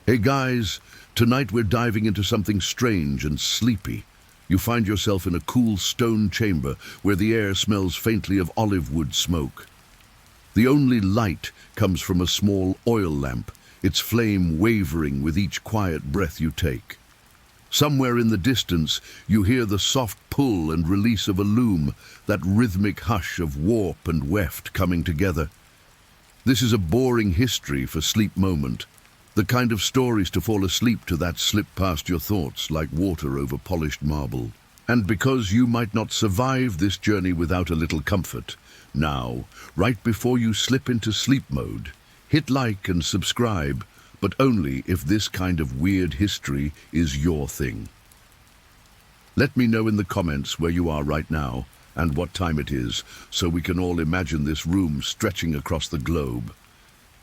Hey guys, tonight we're diving into something strange and sleepy. You find yourself in a cool stone chamber where the air smells faintly of olive wood smoke. The only light comes from a small oil lamp, its flame wavering with each quiet breath you take. Somewhere in the distance, you hear the soft pull and release of a loom, that rhythmic hush of warp and weft coming together. This is a boring history for sleep moment. The kind of stories to fall asleep to that slip past your thoughts like water over polished marble. And because you might not survive this journey without a little comfort, now, right before you slip into sleep mode, hit like and subscribe, but only if this kind of weird history is your thing. Let me know in the comments where you are right now and what time it is, so we can all imagine this room stretching across the globe.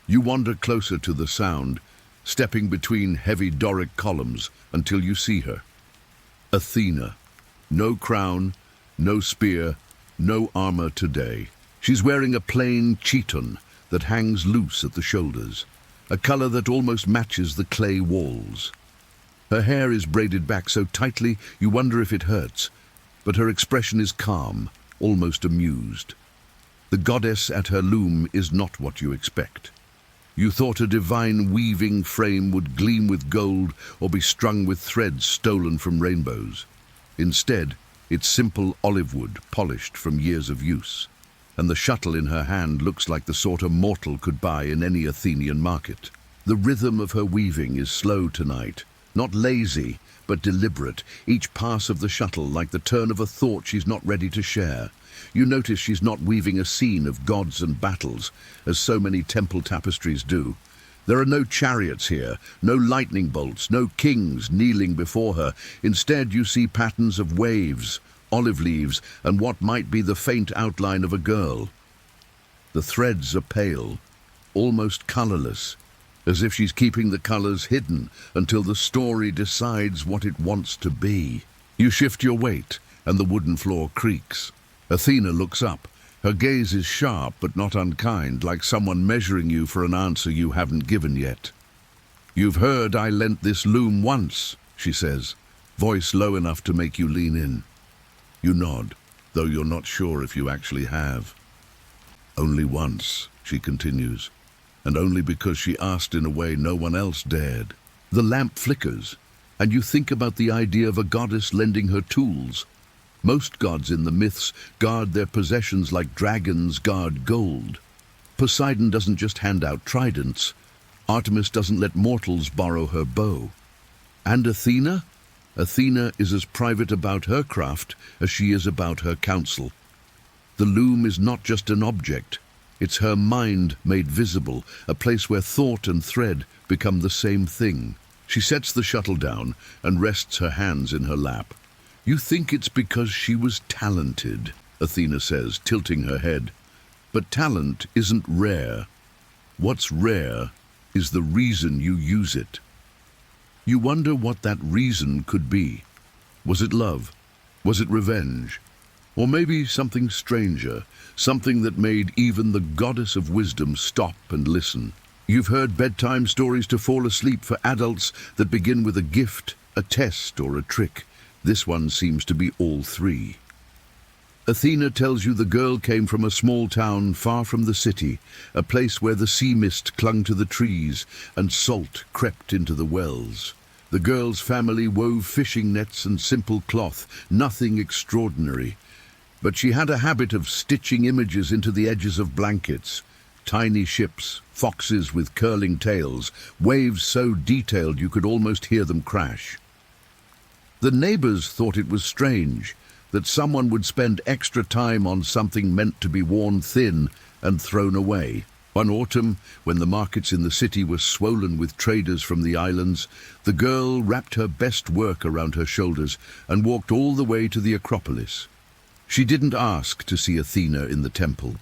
You wander closer to the sound, stepping between heavy Doric columns until you see her. Athena. No crown, no spear, no armor today. She's wearing a plain chiton that hangs loose at the shoulders, a color that almost matches the clay walls. Her hair is braided back so tightly you wonder if it hurts, but her expression is calm, almost amused. The goddess at her loom is not what you expect. You thought a divine weaving frame would gleam with gold or be strung with threads stolen from rainbows. Instead, it's simple olive wood polished from years of use, and the shuttle in her hand looks like the sort a mortal could buy in any Athenian market. The rhythm of her weaving is slow tonight, not lazy, but deliberate, each pass of the shuttle like the turn of a thought she's not ready to share. You notice she's not weaving a scene of gods and battles, as so many temple tapestries do. There are no chariots here, no lightning bolts, no kings kneeling before her. Instead, you see patterns of waves, olive leaves, and what might be the faint outline of a girl. The threads are pale, almost colorless, as if she's keeping the colors hidden until the story decides what it wants to be. You shift your weight, and the wooden floor creaks. Athena looks up. Her gaze is sharp but not unkind, like someone measuring you for an answer you haven't given yet. "You've heard I lent this loom once," she says, voice low enough to make you lean in. You nod, though you're not sure if you actually have. "Only once," she continues, "and only because she asked in a way no one else dared." The lamp flickers, and you think about the idea of a goddess lending her tools. Most gods in the myths guard their possessions like dragons guard gold. Poseidon doesn't just hand out tridents. Artemis doesn't let mortals borrow her bow. And Athena? Athena is as private about her craft as she is about her counsel. The loom is not just an object. It's her mind made visible, a place where thought and thread become the same thing. She sets the shuttle down and rests her hands in her lap. "You think it's because she was talented," Athena says, tilting her head. "But talent isn't rare. What's rare is the reason you use it." You wonder what that reason could be. Was it love? Was it revenge? Or maybe something stranger, something that made even the goddess of wisdom stop and listen. You've heard bedtime stories to fall asleep for adults that begin with a gift, a test, or a trick. This one seems to be all three. Athena tells you the girl came from a small town far from the city, a place where the sea mist clung to the trees and salt crept into the wells. The girl's family wove fishing nets and simple cloth, nothing extraordinary. But she had a habit of stitching images into the edges of blankets. Tiny ships, foxes with curling tails, waves so detailed you could almost hear them crash. The neighbors thought it was strange that someone would spend extra time on something meant to be worn thin and thrown away. One autumn, when the markets in the city were swollen with traders from the islands, the girl wrapped her best work around her shoulders and walked all the way to the Acropolis. She didn't ask to see Athena in the temple.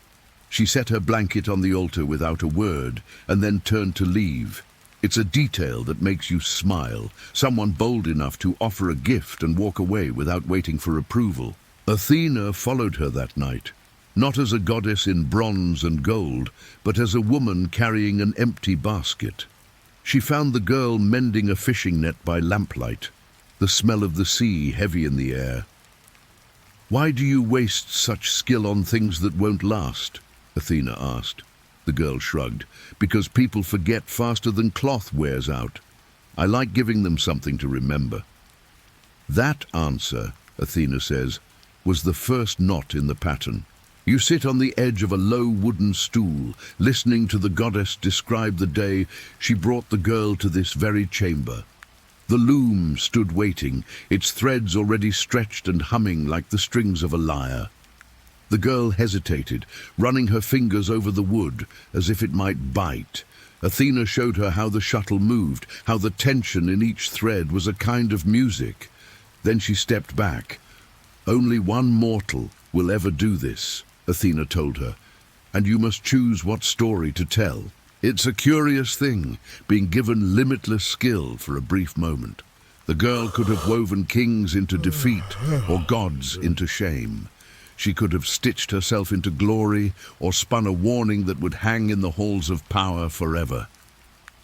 She set her blanket on the altar without a word and then turned to leave. It's a detail that makes you smile, someone bold enough to offer a gift and walk away without waiting for approval. Athena followed her that night, not as a goddess in bronze and gold, but as a woman carrying an empty basket. She found the girl mending a fishing net by lamplight, the smell of the sea heavy in the air. "Why do you waste such skill on things that won't last?" Athena asked. The girl shrugged. "Because people forget faster than cloth wears out. I like giving them something to remember." That answer, Athena says, was the first knot in the pattern. You sit on the edge of a low wooden stool, listening to the goddess describe the day she brought the girl to this very chamber. The loom stood waiting, its threads already stretched and humming like the strings of a lyre. The girl hesitated, running her fingers over the wood as if it might bite. Athena showed her how the shuttle moved, how the tension in each thread was a kind of music. Then she stepped back. "Only one mortal will ever do this," Athena told her, "and you must choose what story to tell. It's a curious thing, being given limitless skill for a brief moment. The girl could have woven kings into defeat or gods into shame. She could have stitched herself into glory or spun a warning that would hang in the halls of power forever.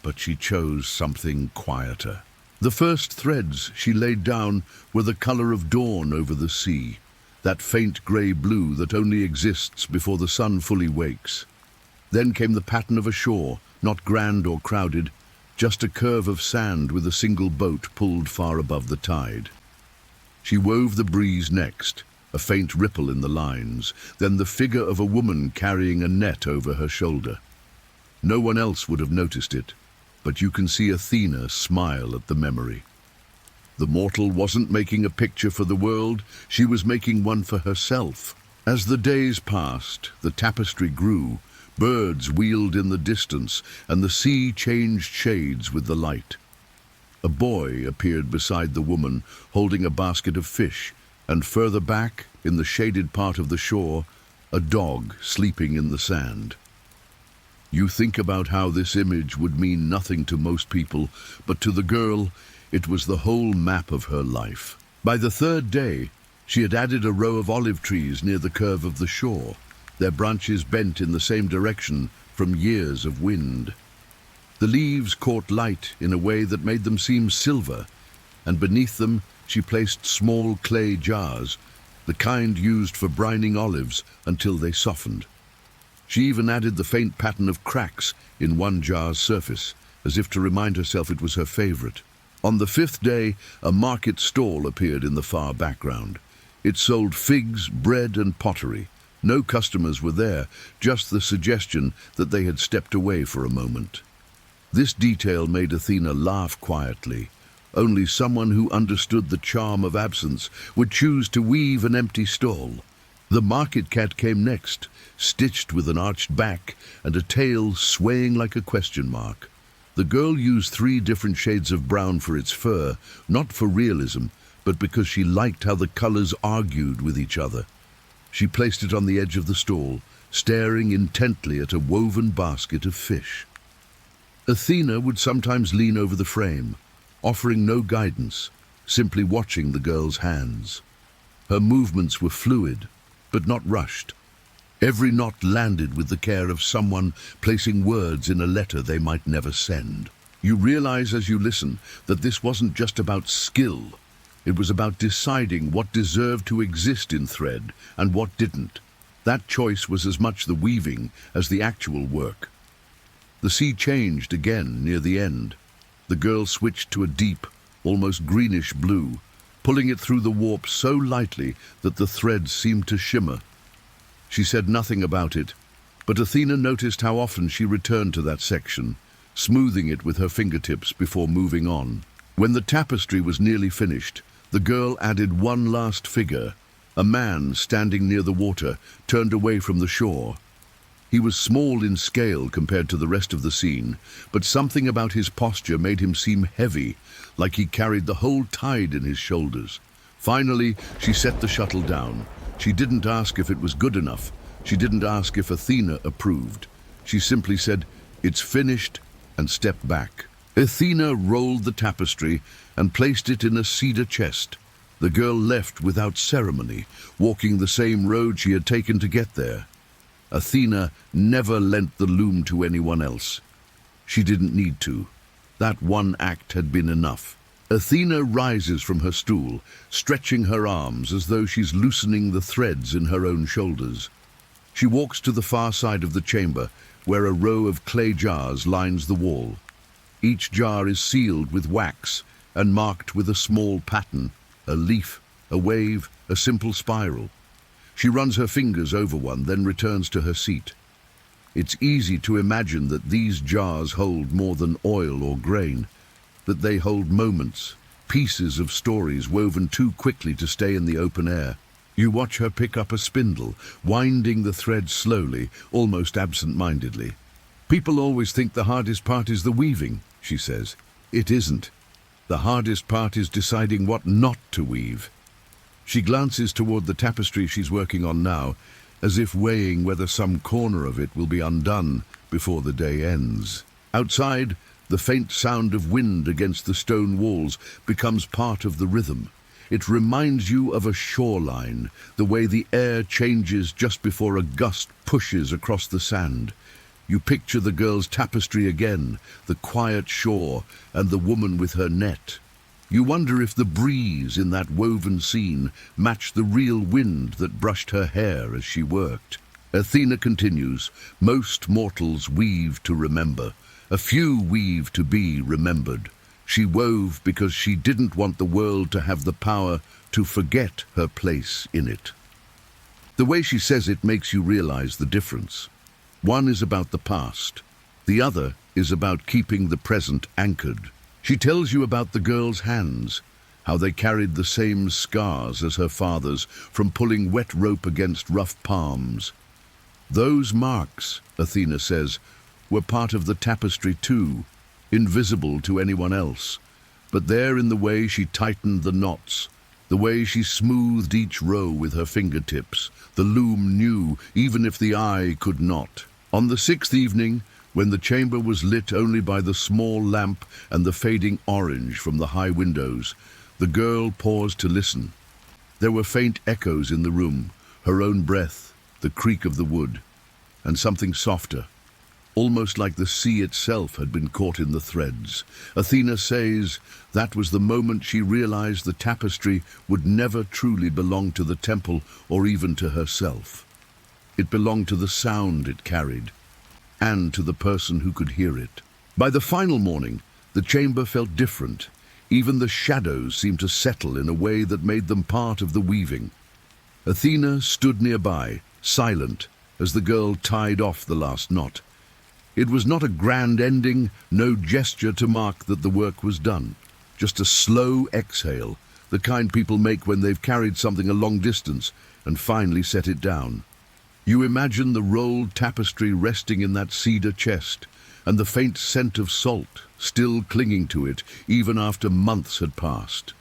But she chose something quieter. The first threads she laid down were the color of dawn over the sea, that faint grey blue that only exists before the sun fully wakes. Then came the pattern of a shore, not grand or crowded, just a curve of sand with a single boat pulled far above the tide. She wove the breeze next, a faint ripple in the lines, then the figure of a woman carrying a net over her shoulder. No one else would have noticed it, but you can see Athena smile at the memory. The mortal wasn't making a picture for the world, she was making one for herself. As the days passed, the tapestry grew, birds wheeled in the distance, and the sea changed shades with the light. A boy appeared beside the woman, holding a basket of fish, and further back, in the shaded part of the shore, a dog sleeping in the sand. You think about how this image would mean nothing to most people, but to the girl, it was the whole map of her life. By the third day, she had added a row of olive trees near the curve of the shore, their branches bent in the same direction from years of wind. The leaves caught light in a way that made them seem silver, and beneath them she placed small clay jars, the kind used for brining olives until they softened. She even added the faint pattern of cracks in one jar's surface, as if to remind herself it was her favorite. On the fifth day, a market stall appeared in the far background. It sold figs, bread, and pottery. No customers were there, just the suggestion that they had stepped away for a moment. This detail made Athena laugh quietly. Only someone who understood the charm of absence would choose to weave an empty stall. The market cat came next, stitched with an arched back and a tail swaying like a question mark. The girl used 3 different shades of brown for its fur, not for realism, but because she liked how the colors argued with each other. She placed it on the edge of the stall, staring intently at a woven basket of fish. Athena would sometimes lean over the frame, offering no guidance, simply watching the girl's hands. Her movements were fluid, but not rushed. Every knot landed with the care of someone placing words in a letter they might never send. You realize as you listen that this wasn't just about skill. It was about deciding what deserved to exist in thread and what didn't. That choice was as much the weaving as the actual work. The sea changed again near the end. The girl switched to a deep, almost greenish blue, pulling it through the warp so lightly that the threads seemed to shimmer. She said nothing about it, but Athena noticed how often she returned to that section, smoothing it with her fingertips before moving on. When the tapestry was nearly finished, the girl added one last figure. A man standing near the water turned away from the shore. He was small in scale compared to the rest of the scene, but something about his posture made him seem heavy, like he carried the whole tide in his shoulders. Finally, she set the shuttle down. She didn't ask if it was good enough. She didn't ask if Athena approved. She simply said, "It's finished," and stepped back. Athena rolled the tapestry and placed it in a cedar chest. The girl left without ceremony, walking the same road she had taken to get there. Athena never lent the loom to anyone else. She didn't need to. That one act had been enough. Athena rises from her stool, stretching her arms as though she's loosening the threads in her own shoulders. She walks to the far side of the chamber, where a row of clay jars lines the wall. Each jar is sealed with wax and marked with a small pattern, a leaf, a wave, a simple spiral. She runs her fingers over one, then returns to her seat. It's easy to imagine that these jars hold more than oil or grain, that they hold moments, pieces of stories woven too quickly to stay in the open air. You watch her pick up a spindle, winding the thread slowly, almost absent-mindedly. "People always think the hardest part is the weaving," she says. "It isn't. The hardest part is deciding what not to weave." She glances toward the tapestry she's working on now, as if weighing whether some corner of it will be undone before the day ends. Outside, the faint sound of wind against the stone walls becomes part of the rhythm. It reminds you of a shoreline, the way the air changes just before a gust pushes across the sand. You picture the girl's tapestry again, the quiet shore, and the woman with her net. You wonder if the breeze in that woven scene matched the real wind that brushed her hair as she worked. Athena continues, "Most mortals weave to remember. A few weave to be remembered. She wove because she didn't want the world to have the power to forget her place in it." The way she says it makes you realize the difference. One is about the past. The other is about keeping the present anchored. She tells you about the girl's hands, how they carried the same scars as her father's from pulling wet rope against rough palms. Those marks, Athena says, were part of the tapestry too, invisible to anyone else. But there in the way she tightened the knots, the way she smoothed each row with her fingertips, the loom knew, even if the eye could not. On the sixth evening, when the chamber was lit only by the small lamp and the fading orange from the high windows, the girl paused to listen. There were faint echoes in the room, her own breath, the creak of the wood, and something softer, almost like the sea itself had been caught in the threads. Athena says that was the moment she realized the tapestry would never truly belong to the temple or even to herself. It belonged to the sound it carried, and to the person who could hear it. By the final morning, the chamber felt different. Even the shadows seemed to settle in a way that made them part of the weaving. Athena stood nearby, silent, as the girl tied off the last knot. It was not a grand ending, no gesture to mark that the work was done. Just a slow exhale, the kind people make when they've carried something a long distance and finally set it down. You imagine the rolled tapestry resting in that cedar chest, and the faint scent of salt still clinging to it even after months had passed.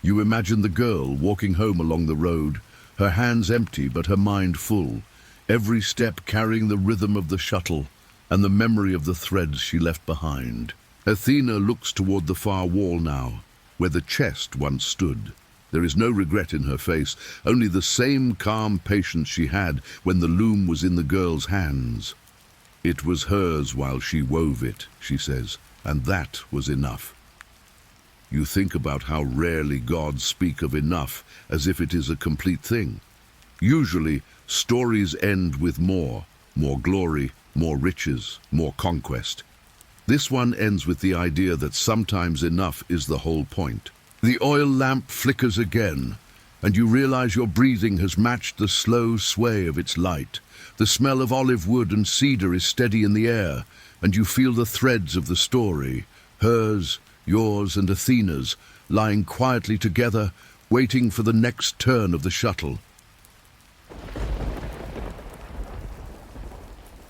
You imagine the girl walking home along the road, her hands empty but her mind full, every step carrying the rhythm of the shuttle and the memory of the threads she left behind. Athena looks toward the far wall now, where the chest once stood. There is no regret in her face, only the same calm patience she had when the loom was in the girl's hands. "It was hers while she wove it," she says, "and that was enough." You think about how rarely gods speak of enough as if it is a complete thing. Usually, stories end with more glory, more riches, more conquest. This one ends with the idea that sometimes enough is the whole point. The oil lamp flickers again, and you realize your breathing has matched the slow sway of its light. The smell of olive wood and cedar is steady in the air, and you feel the threads of the story, hers, yours, and Athena's, lying quietly together, waiting for the next turn of the shuttle.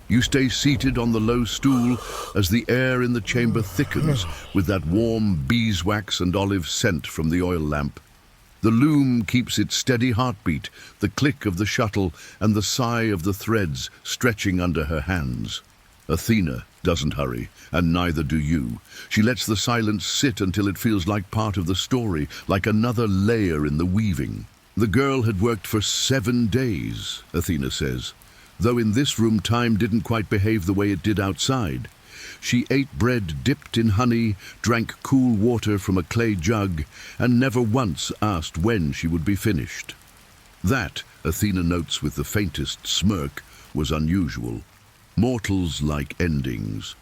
You stay seated on the low stool as the air in the chamber thickens with that warm beeswax and olive scent from the oil lamp. The loom keeps its steady heartbeat, the click of the shuttle and the sigh of the threads stretching under her hands. Athena doesn't hurry, and neither do you. She lets the silence sit until it feels like part of the story, like another layer in the weaving. The girl had worked for 7 days, Athena says, though in this room time didn't quite behave the way it did outside. She ate bread dipped in honey, drank cool water from a clay jug, and never once asked when she would be finished. That, Athena notes with the faintest smirk, was unusual. Mortals like endings.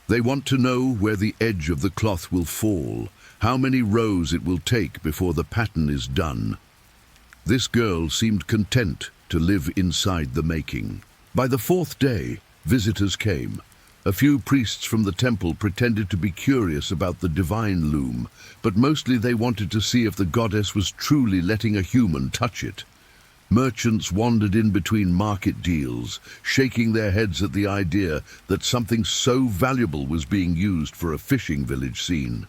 They want to know where the edge of the cloth will fall, how many rows it will take before the pattern is done. This girl seemed content to live inside the making. By the fourth day, visitors came. A few priests from the temple pretended to be curious about the divine loom, but mostly they wanted to see if the goddess was truly letting a human touch it. Merchants wandered in between market deals, shaking their heads at the idea that something so valuable was being used for a fishing village scene.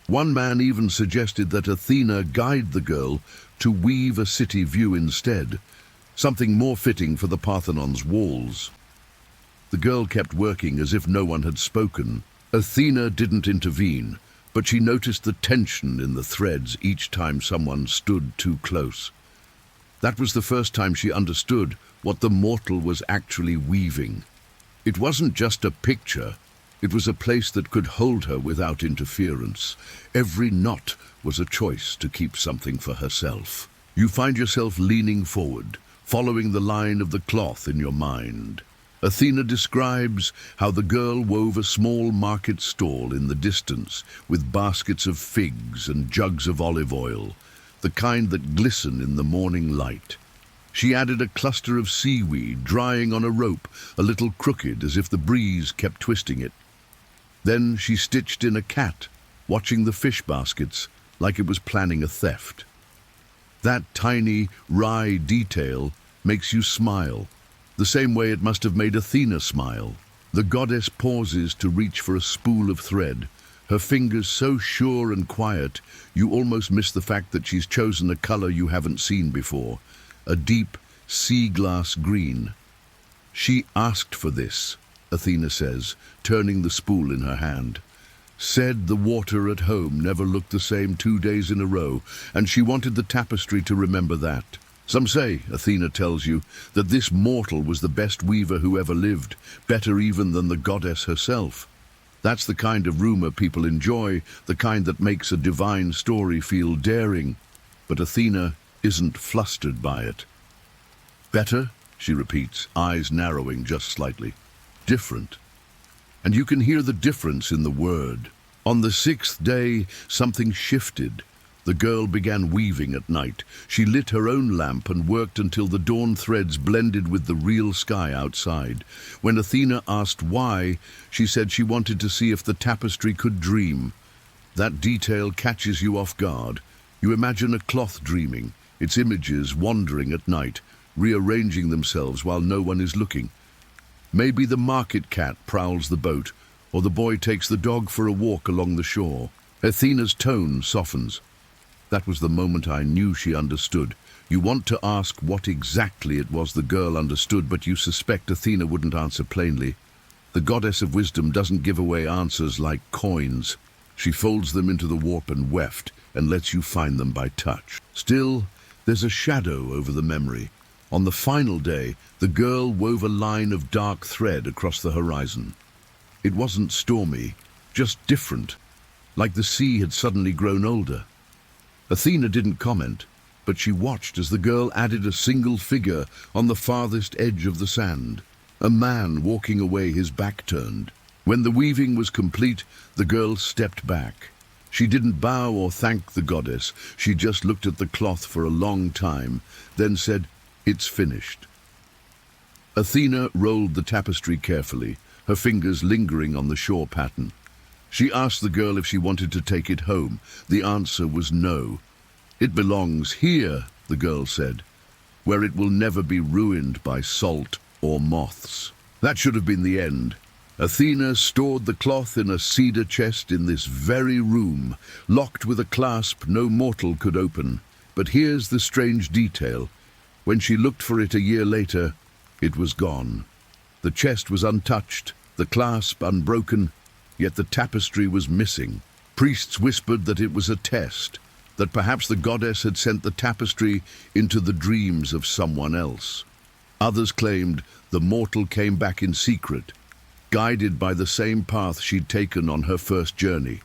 One man even suggested that Athena guide the girl to weave a city view instead, something more fitting for the Parthenon's walls. The girl kept working as if no one had spoken. Athena didn't intervene, but she noticed the tension in the threads each time someone stood too close. That was the first time she understood what the mortal was actually weaving. It wasn't just a picture, it was a place that could hold her without interference. Every knot was a choice to keep something for herself. You find yourself leaning forward, following the line of the cloth in your mind. Athena describes how the girl wove a small market stall in the distance with baskets of figs and jugs of olive oil, the kind that glisten in the morning light. She added a cluster of seaweed drying on a rope, a little crooked as if the breeze kept twisting it. Then she stitched in a cat, watching the fish baskets like it was planning a theft. That tiny, wry detail makes you smile, the same way it must have made Athena smile. The goddess pauses to reach for a spool of thread, her fingers so sure and quiet you almost miss the fact that she's chosen a color you haven't seen before, a deep sea glass green. She asked for this, Athena says, turning the spool in her hand. Said the water at home never looked the same 2 days in a row, and she wanted the tapestry to remember that. Some say, Athena tells you, that this mortal was the best weaver who ever lived, better even than the goddess herself. That's the kind of rumor people enjoy, the kind that makes a divine story feel daring. But Athena isn't flustered by it. Better, she repeats, eyes narrowing just slightly. Different. And you can hear the difference in the word. On the 6th day, something shifted. The girl began weaving at night. She lit her own lamp and worked until the dawn threads blended with the real sky outside. When Athena asked why, she said she wanted to see if the tapestry could dream. That detail catches you off guard. You imagine a cloth dreaming, its images wandering at night, rearranging themselves while no one is looking. Maybe the market cat prowls the boat, or the boy takes the dog for a walk along the shore. Athena's tone softens. That was the moment I knew she understood. You want to ask what exactly it was the girl understood, but you suspect Athena wouldn't answer plainly. The goddess of wisdom doesn't give away answers like coins. She folds them into the warp and weft and lets you find them by touch. Still, there's a shadow over the memory. On the final day, the girl wove a line of dark thread across the horizon. It wasn't stormy, just different, like the sea had suddenly grown older. Athena didn't comment, but she watched as the girl added a single figure on the farthest edge of the sand, a man walking away, his back turned. When the weaving was complete, the girl stepped back. She didn't bow or thank the goddess. She just looked at the cloth for a long time, then said, "It's finished." Athena rolled the tapestry carefully, her fingers lingering on the shore pattern. She asked the girl if she wanted to take it home. The answer was no. "It belongs here," the girl said, "where it will never be ruined by salt or moths." That should have been the end. Athena stored the cloth in a cedar chest in this very room, locked with a clasp no mortal could open. But here's the strange detail. When she looked for it a year later, it was gone. The chest was untouched, the clasp unbroken, yet the tapestry was missing. Priests whispered that it was a test, that perhaps the goddess had sent the tapestry into the dreams of someone else. Others claimed the mortal came back in secret, guided by the same path she'd taken on her first journey.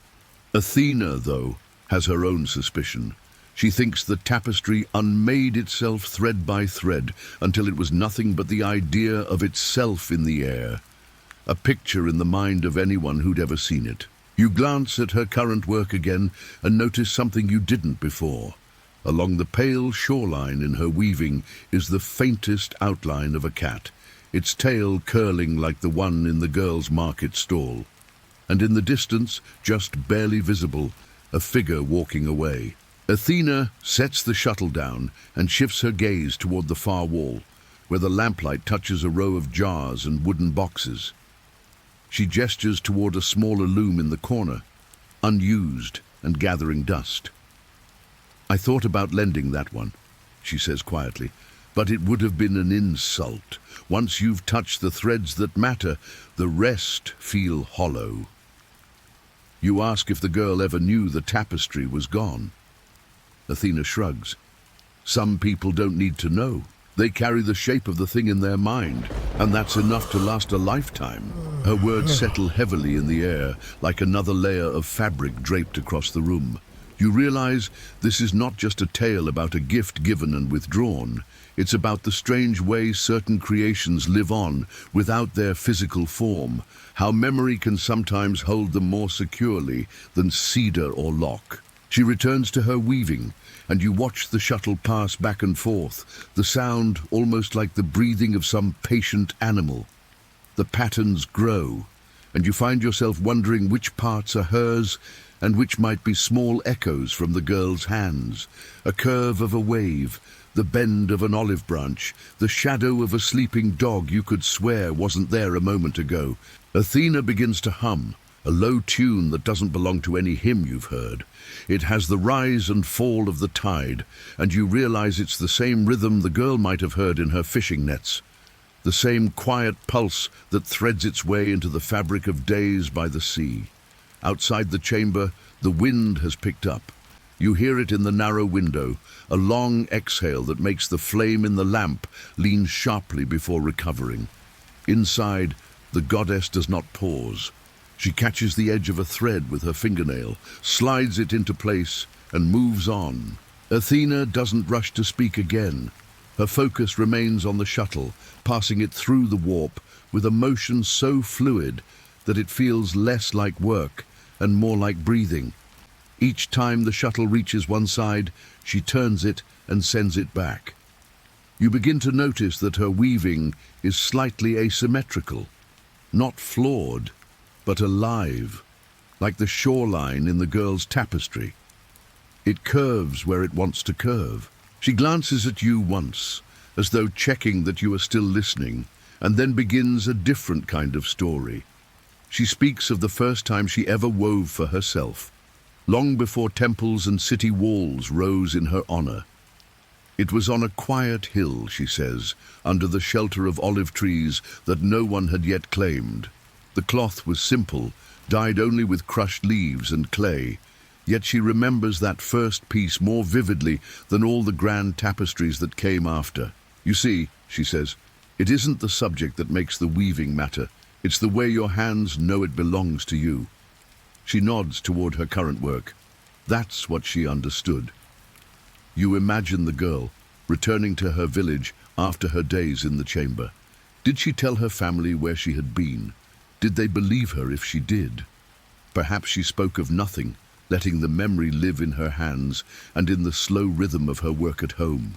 Athena, though, has her own suspicion. She thinks the tapestry unmade itself thread by thread until it was nothing but the idea of itself in the air, a picture in the mind of anyone who'd ever seen it. You glance at her current work again and notice something you didn't before. Along the pale shoreline in her weaving is the faintest outline of a cat, its tail curling like the one in the girl's market stall. And in the distance, just barely visible, a figure walking away. Athena sets the shuttle down and shifts her gaze toward the far wall, where the lamplight touches a row of jars and wooden boxes. She gestures toward a smaller loom in the corner, unused and gathering dust. "I thought about lending that one," she says quietly, "but it would have been an insult. Once you've touched the threads that matter, the rest feel hollow." You ask if the girl ever knew the tapestry was gone. Athena shrugs. "Some people don't need to know. They carry the shape of the thing in their mind, and that's enough to last a lifetime." Her words settle heavily in the air, like another layer of fabric draped across the room. You realize this is not just a tale about a gift given and withdrawn. It's about the strange way certain creations live on without their physical form, how memory can sometimes hold them more securely than cedar or lock. She returns to her weaving, and you watch the shuttle pass back and forth, the sound almost like the breathing of some patient animal. The patterns grow, and you find yourself wondering which parts are hers and which might be small echoes from the girl's hands. A curve of a wave, the bend of an olive branch, the shadow of a sleeping dog you could swear wasn't there a moment ago. Athena begins to hum, a low tune that doesn't belong to any hymn you've heard. It has the rise and fall of the tide, and you realize it's the same rhythm the girl might have heard in her fishing nets. The same quiet pulse that threads its way into the fabric of days by the sea. Outside the chamber, the wind has picked up. You hear it in the narrow window, a long exhale that makes the flame in the lamp lean sharply before recovering. Inside, the goddess does not pause. She catches the edge of a thread with her fingernail, slides it into place, and moves on. Athena doesn't rush to speak again. Her focus remains on the shuttle, passing it through the warp with a motion so fluid that it feels less like work and more like breathing. Each time the shuttle reaches one side, she turns it and sends it back. You begin to notice that her weaving is slightly asymmetrical, not flawed, but alive, like the shoreline in the girl's tapestry. It curves where it wants to curve. She glances at you once, as though checking that you are still listening, and then begins a different kind of story. She speaks of the first time she ever wove for herself, long before temples and city walls rose in her honor. It was on a quiet hill, she says, under the shelter of olive trees that no one had yet claimed. The cloth was simple, dyed only with crushed leaves and clay, yet she remembers that first piece more vividly than all the grand tapestries that came after. "You see," she says, "it isn't the subject that makes the weaving matter. It's the way your hands know it belongs to you." She nods toward her current work. That's what she understood. You imagine the girl returning to her village after her days in the chamber. Did she tell her family where she had been? Did they believe her if she did? Perhaps she spoke of nothing, letting the memory live in her hands and in the slow rhythm of her work at home.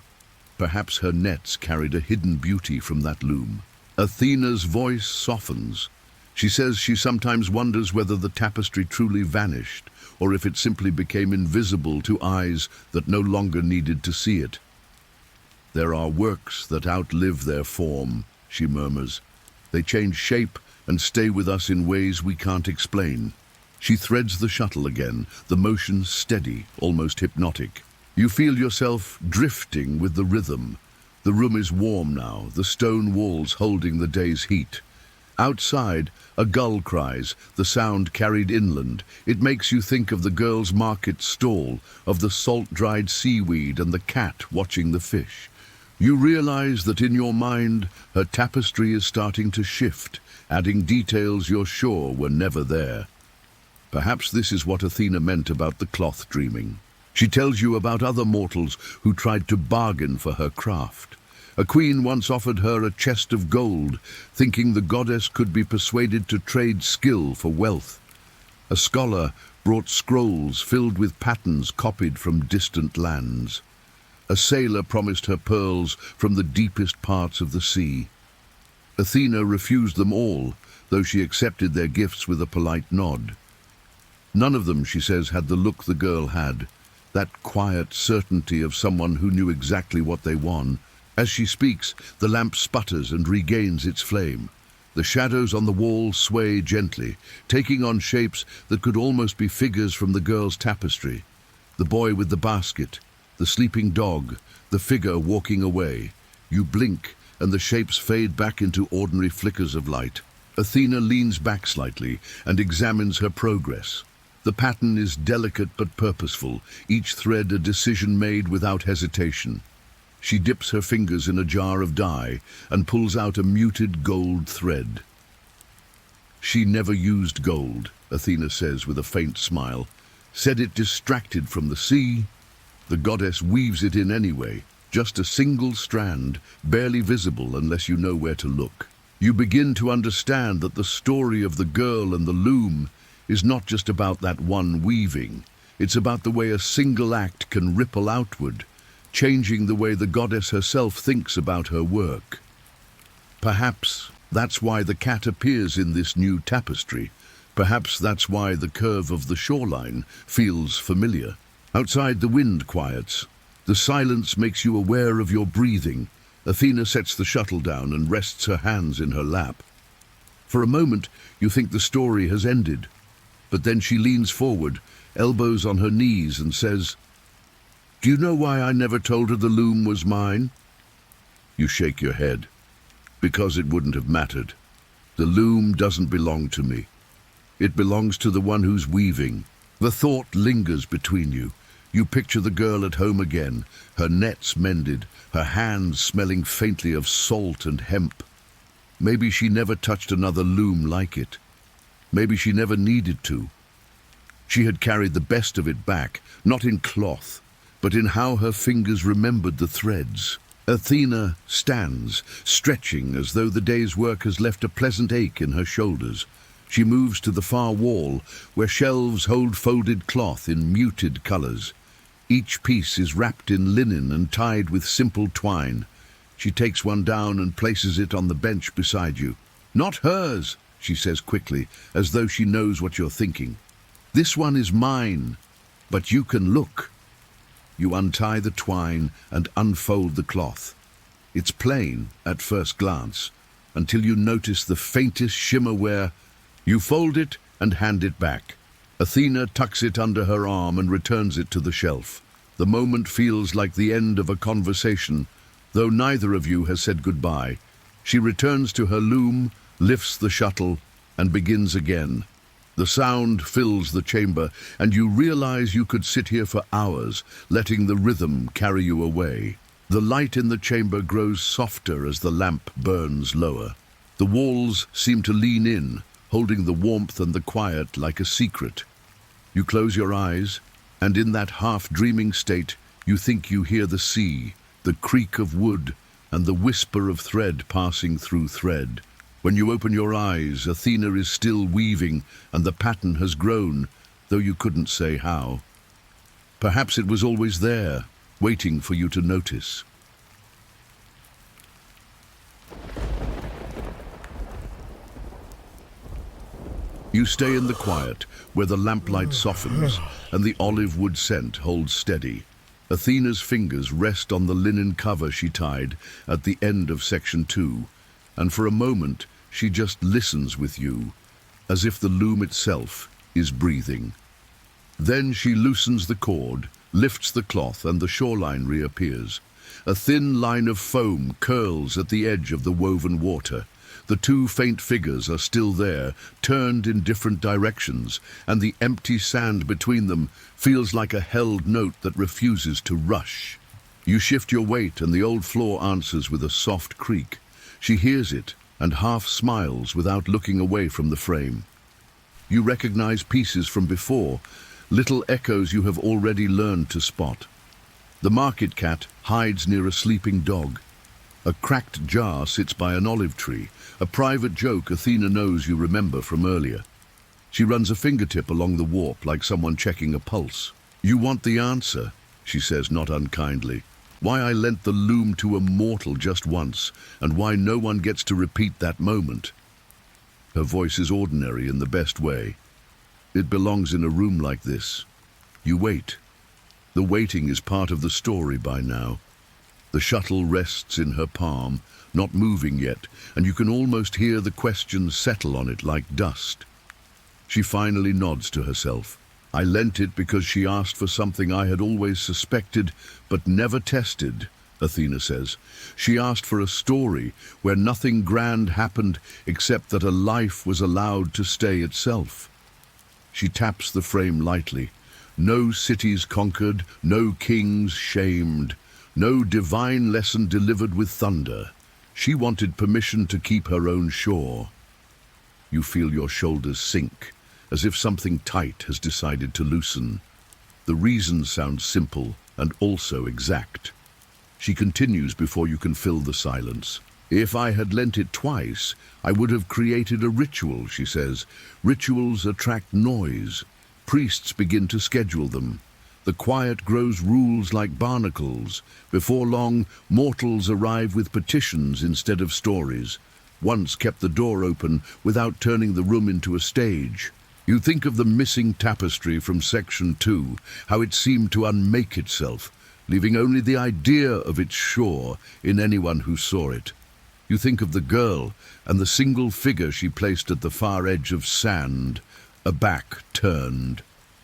Perhaps her nets carried a hidden beauty from that loom. Athena's voice softens. She says she sometimes wonders whether the tapestry truly vanished, or if it simply became invisible to eyes that no longer needed to see it. "There are works that outlive their form," she murmurs. "They change shape and stay with us in ways we can't explain." She threads the shuttle again, the motion steady, almost hypnotic. You feel yourself drifting with the rhythm. The room is warm now, the stone walls holding the day's heat. Outside, a gull cries, the sound carried inland. It makes you think of the girl's market stall, of the salt-dried seaweed and the cat watching the fish. You realize that in your mind, her tapestry is starting to shift, adding details you're sure were never there. Perhaps this is what Athena meant about the cloth dreaming. She tells you about other mortals who tried to bargain for her craft. A queen once offered her a chest of gold, thinking the goddess could be persuaded to trade skill for wealth. A scholar brought scrolls filled with patterns copied from distant lands. A sailor promised her pearls from the deepest parts of the sea. Athena refused them all, though she accepted their gifts with a polite nod. None of them, she says, had the look the girl had, that quiet certainty of someone who knew exactly what they won. As she speaks, the lamp sputters and regains its flame. The shadows on the wall sway gently, taking on shapes that could almost be figures from the girl's tapestry. The boy with the basket, the sleeping dog, the figure walking away. You blink, and the shapes fade back into ordinary flickers of light. Athena leans back slightly and examines her progress. The pattern is delicate but purposeful, each thread a decision made without hesitation. She dips her fingers in a jar of dye and pulls out a muted gold thread. She never used gold, Athena says with a faint smile. Said it distracted from the sea. The goddess weaves it in anyway, just a single strand, barely visible unless you know where to look. You begin to understand that the story of the girl and the loom is not just about that one weaving. It's about the way a single act can ripple outward, changing the way the goddess herself thinks about her work. Perhaps that's why the cat appears in this new tapestry. Perhaps that's why the curve of the shoreline feels familiar. Outside, the wind quiets. The silence makes you aware of your breathing. Athena sets the shuttle down and rests her hands in her lap. For a moment, you think the story has ended. But then she leans forward, elbows on her knees, and says, "Do you know why I never told her the loom was mine?" You shake your head. Because it wouldn't have mattered. The loom doesn't belong to me. It belongs to the one who's weaving. The thought lingers between you. You picture the girl at home again, her nets mended, her hands smelling faintly of salt and hemp. Maybe she never touched another loom like it. Maybe she never needed to. She had carried the best of it back, not in cloth, but in how her fingers remembered the threads. Athena stands, stretching as though the day's work has left a pleasant ache in her shoulders. She moves to the far wall, where shelves hold folded cloth in muted colors. Each piece is wrapped in linen and tied with simple twine. She takes one down and places it on the bench beside you. "Not hers," she says quickly, as though she knows what you're thinking. "This one is mine, but you can look." You untie the twine and unfold the cloth. It's plain at first glance, until you notice the faintest shimmer where you fold it and hand it back. Athena tucks it under her arm and returns it to the shelf. The moment feels like the end of a conversation, though neither of you has said goodbye. She returns to her loom, lifts the shuttle, and begins again. The sound fills the chamber, and you realize you could sit here for hours, letting the rhythm carry you away. The light in the chamber grows softer as the lamp burns lower. The walls seem to lean in, holding the warmth and the quiet like a secret. You close your eyes, and in that half-dreaming state, you think you hear the sea, the creak of wood, and the whisper of thread passing through thread. When you open your eyes, Athena is still weaving, and the pattern has grown, though you couldn't say how. Perhaps it was always there, waiting for you to notice. You stay in the quiet, where the lamplight softens, and the olive wood scent holds steady. Athena's fingers rest on the linen cover she tied at the end of section 2, and for a moment she just listens with you, as if the loom itself is breathing. Then she loosens the cord, lifts the cloth, and the shoreline reappears. A thin line of foam curls at the edge of the woven water. The two faint figures are still there, turned in different directions, and the empty sand between them feels like a held note that refuses to rush. You shift your weight and the old floor answers with a soft creak. She hears it and half smiles without looking away from the frame. You recognize pieces from before, little echoes you have already learned to spot. The market cat hides near a sleeping dog. A cracked jar sits by an olive tree, a private joke Athena knows you remember from earlier. She runs a fingertip along the warp like someone checking a pulse. You want the answer, she says not unkindly. Why I lent the loom to a mortal just once, and why no one gets to repeat that moment. Her voice is ordinary in the best way. It belongs in a room like this. You wait. The waiting is part of the story by now. The shuttle rests in her palm, not moving yet, and you can almost hear the questions settle on it like dust. She finally nods to herself. I lent it because she asked for something I had always suspected but never tested, Athena says. She asked for a story where nothing grand happened except that a life was allowed to stay itself. She taps the frame lightly. No cities conquered, no kings shamed, no divine lesson delivered with thunder. She wanted permission to keep her own shore. You feel your shoulders sink, as if something tight has decided to loosen. The reason sounds simple and also exact. She continues before you can fill the silence. If I had lent it twice, I would have created a ritual, she says. Rituals attract noise. Priests begin to schedule them. The quiet grows rules like barnacles. Before long, mortals arrive with petitions instead of stories. Once kept the door open without turning the room into a stage. You think of the missing tapestry from Section 2, how it seemed to unmake itself, leaving only the idea of its shore in anyone who saw it. You think of the girl and the single figure she placed at the far edge of sand, a back turned.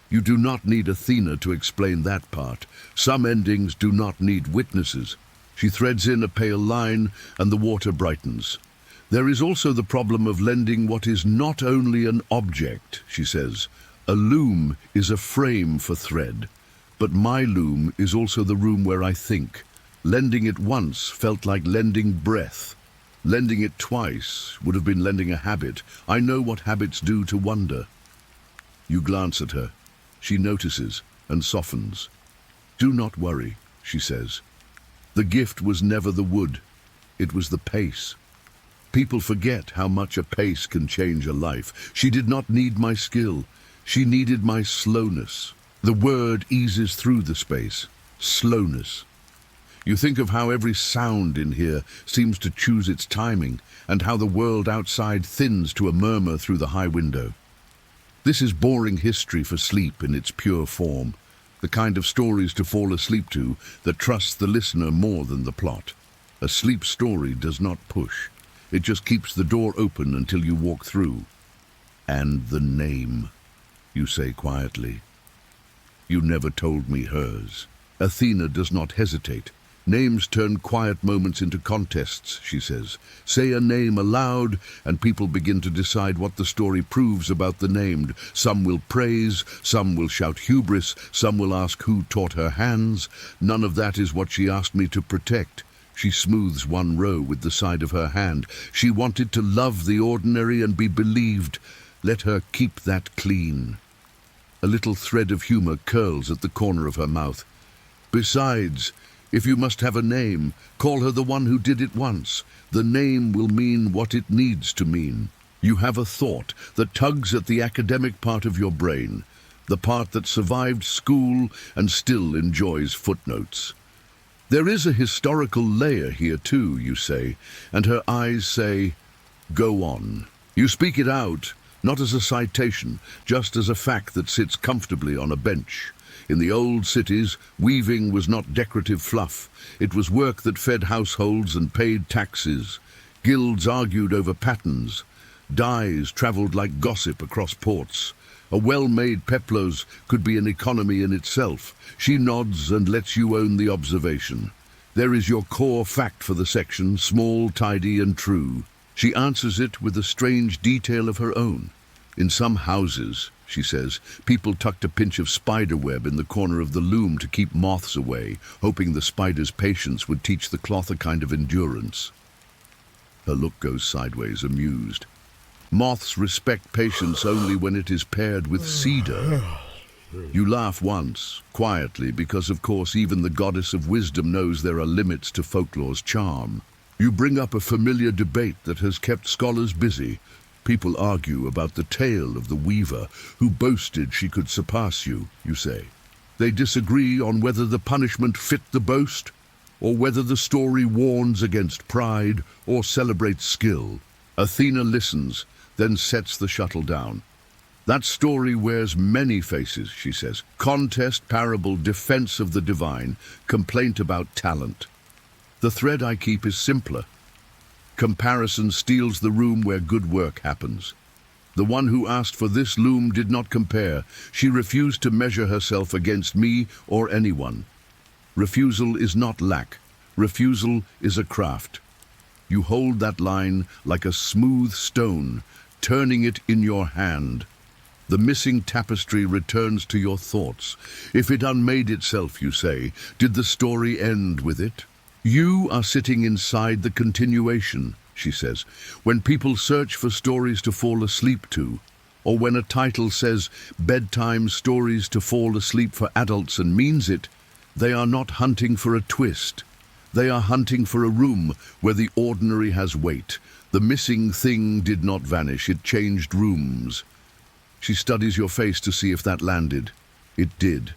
You do not need Athena to explain that part. Some endings do not need witnesses. She threads in a pale line and the water brightens. There is also the problem of lending what is not only an object, she says. A loom is a frame for thread, but my loom is also the room where I think. Lending it once felt like lending breath. Lending it twice would have been lending a habit. I know what habits do to wonder. You glance at her. She notices and softens. Do not worry, she says. The gift was never the wood. It was the pace. People forget how much a pace can change a life. She did not need my skill. She needed my slowness. The word eases through the space. Slowness. You think of how every sound in here seems to choose its timing, and how the world outside thins to a murmur through the high window. This is boring history for sleep in its pure form, the kind of stories to fall asleep to that trusts the listener more than the plot. A sleep story does not push. It just keeps the door open until you walk through. And the name, you say quietly. You never told me hers. Athena does not hesitate. Names turn quiet moments into contests, she says. Say a name aloud, and people begin to decide what the story proves about the named. Some will praise, some will shout hubris, some will ask who taught her hands. None of that is what she asked me to protect. She smooths one row with the side of her hand. She wanted to love the ordinary and be believed. Let her keep that clean. A little thread of humor curls at the corner of her mouth. Besides, if you must have a name, call her the one who did it once. The name will mean what it needs to mean. You have a thought that tugs at the academic part of your brain, the part that survived school and still enjoys footnotes. There is a historical layer here too, you say, and her eyes say, go on. You speak it out, not as a citation, just as a fact that sits comfortably on a bench. In the old cities, weaving was not decorative fluff. It was work that fed households and paid taxes. Guilds argued over patterns. Dyes travelled like gossip across ports. A well-made peplos could be an economy in itself. She nods and lets you own the observation. There is your core fact for the section, small, tidy and true. She answers it with a strange detail of her own. In some houses, she says, people tucked a pinch of spider web in the corner of the loom to keep moths away, hoping the spider's patience would teach the cloth a kind of endurance. Her look goes sideways, amused. Moths respect patience only when it is paired with cedar. You laugh once, quietly, because of course even the goddess of wisdom knows there are limits to folklore's charm. You bring up a familiar debate that has kept scholars busy. People argue about the tale of the weaver who boasted she could surpass you, you say. They disagree on whether the punishment fit the boast, or whether the story warns against pride or celebrates skill. Athena listens, then sets the shuttle down. That story wears many faces, she says. Contest, parable, defense of the divine, complaint about talent. The thread I keep is simpler. Comparison steals the room where good work happens. The one who asked for this loom did not compare. She refused to measure herself against me or anyone. Refusal is not lack. Refusal is a craft. You hold that line like a smooth stone, turning it in your hand. The missing tapestry returns to your thoughts. If it unmade itself, you say, did the story end with it? You are sitting inside the continuation, she says. When people search for stories to fall asleep to, or when a title says bedtime stories to fall asleep for adults and means it, they are not hunting for a twist. They are hunting for a room where the ordinary has weight. The missing thing did not vanish, it changed rooms. She studies your face to see if that landed. It did.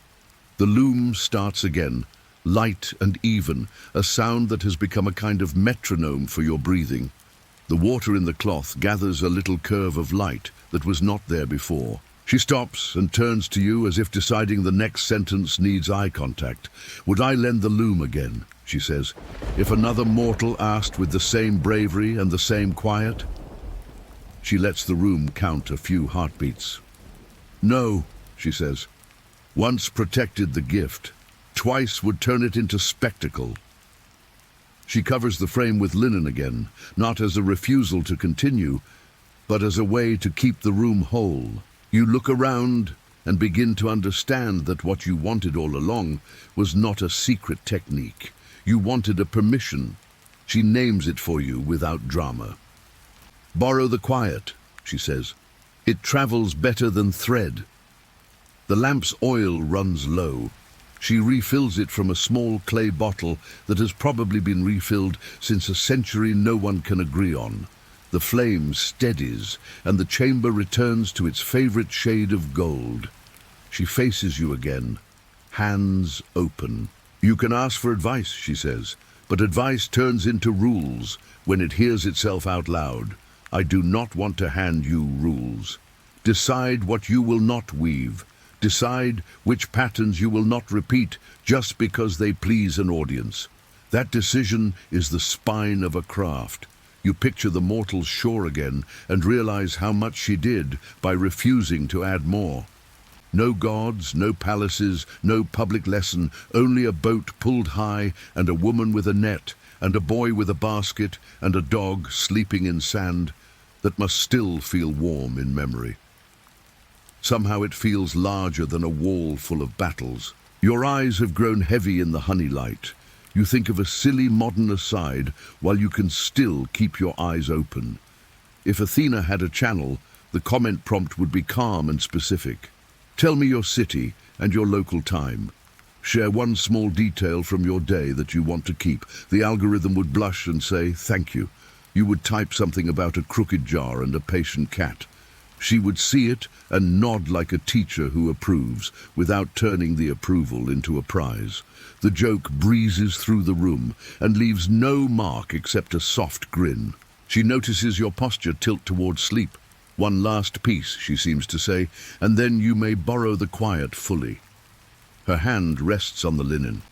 The loom starts again, light and even, a sound that has become a kind of metronome for your breathing. The water in the cloth gathers a little curve of light that was not there before. She stops and turns to you as if deciding the next sentence needs eye contact. Would I lend the loom again, she says, if another mortal asked with the same bravery and the same quiet? She lets the room count a few heartbeats. No, she says. Once protected the gift, twice would turn it into spectacle. She covers the frame with linen again, not as a refusal to continue, but as a way to keep the room whole. You look around and begin to understand that what you wanted all along was not a secret technique. You wanted a permission. She names it for you without drama. Borrow the quiet, she says. It travels better than thread. The lamp's oil runs low. She refills it from a small clay bottle that has probably been refilled since a century no one can agree on. The flame steadies, and the chamber returns to its favorite shade of gold. She faces you again, hands open. You can ask for advice, she says, but advice turns into rules when it hears itself out loud. I do not want to hand you rules. Decide what you will not weave. Decide which patterns you will not repeat just because they please an audience. That decision is the spine of a craft. You picture the mortal's shore again and realize how much she did by refusing to add more. No gods, no palaces, no public lesson, only a boat pulled high and a woman with a net and a boy with a basket and a dog sleeping in sand that must still feel warm in memory. Somehow it feels larger than a wall full of battles. Your eyes have grown heavy in the honey light. You think of a silly modern aside while you can still keep your eyes open. If Athena had a channel, the comment prompt would be calm and specific. Tell me your city and your local time. Share one small detail from your day that you want to keep. The algorithm would blush and say, thank you. You would type something about a crooked jar and a patient cat. She would see it and nod like a teacher who approves, without turning the approval into a prize. The joke breezes through the room and leaves no mark except a soft grin. She notices your posture tilt towards sleep. One last piece, she seems to say, and then you may borrow the quiet fully. Her hand rests on the linen.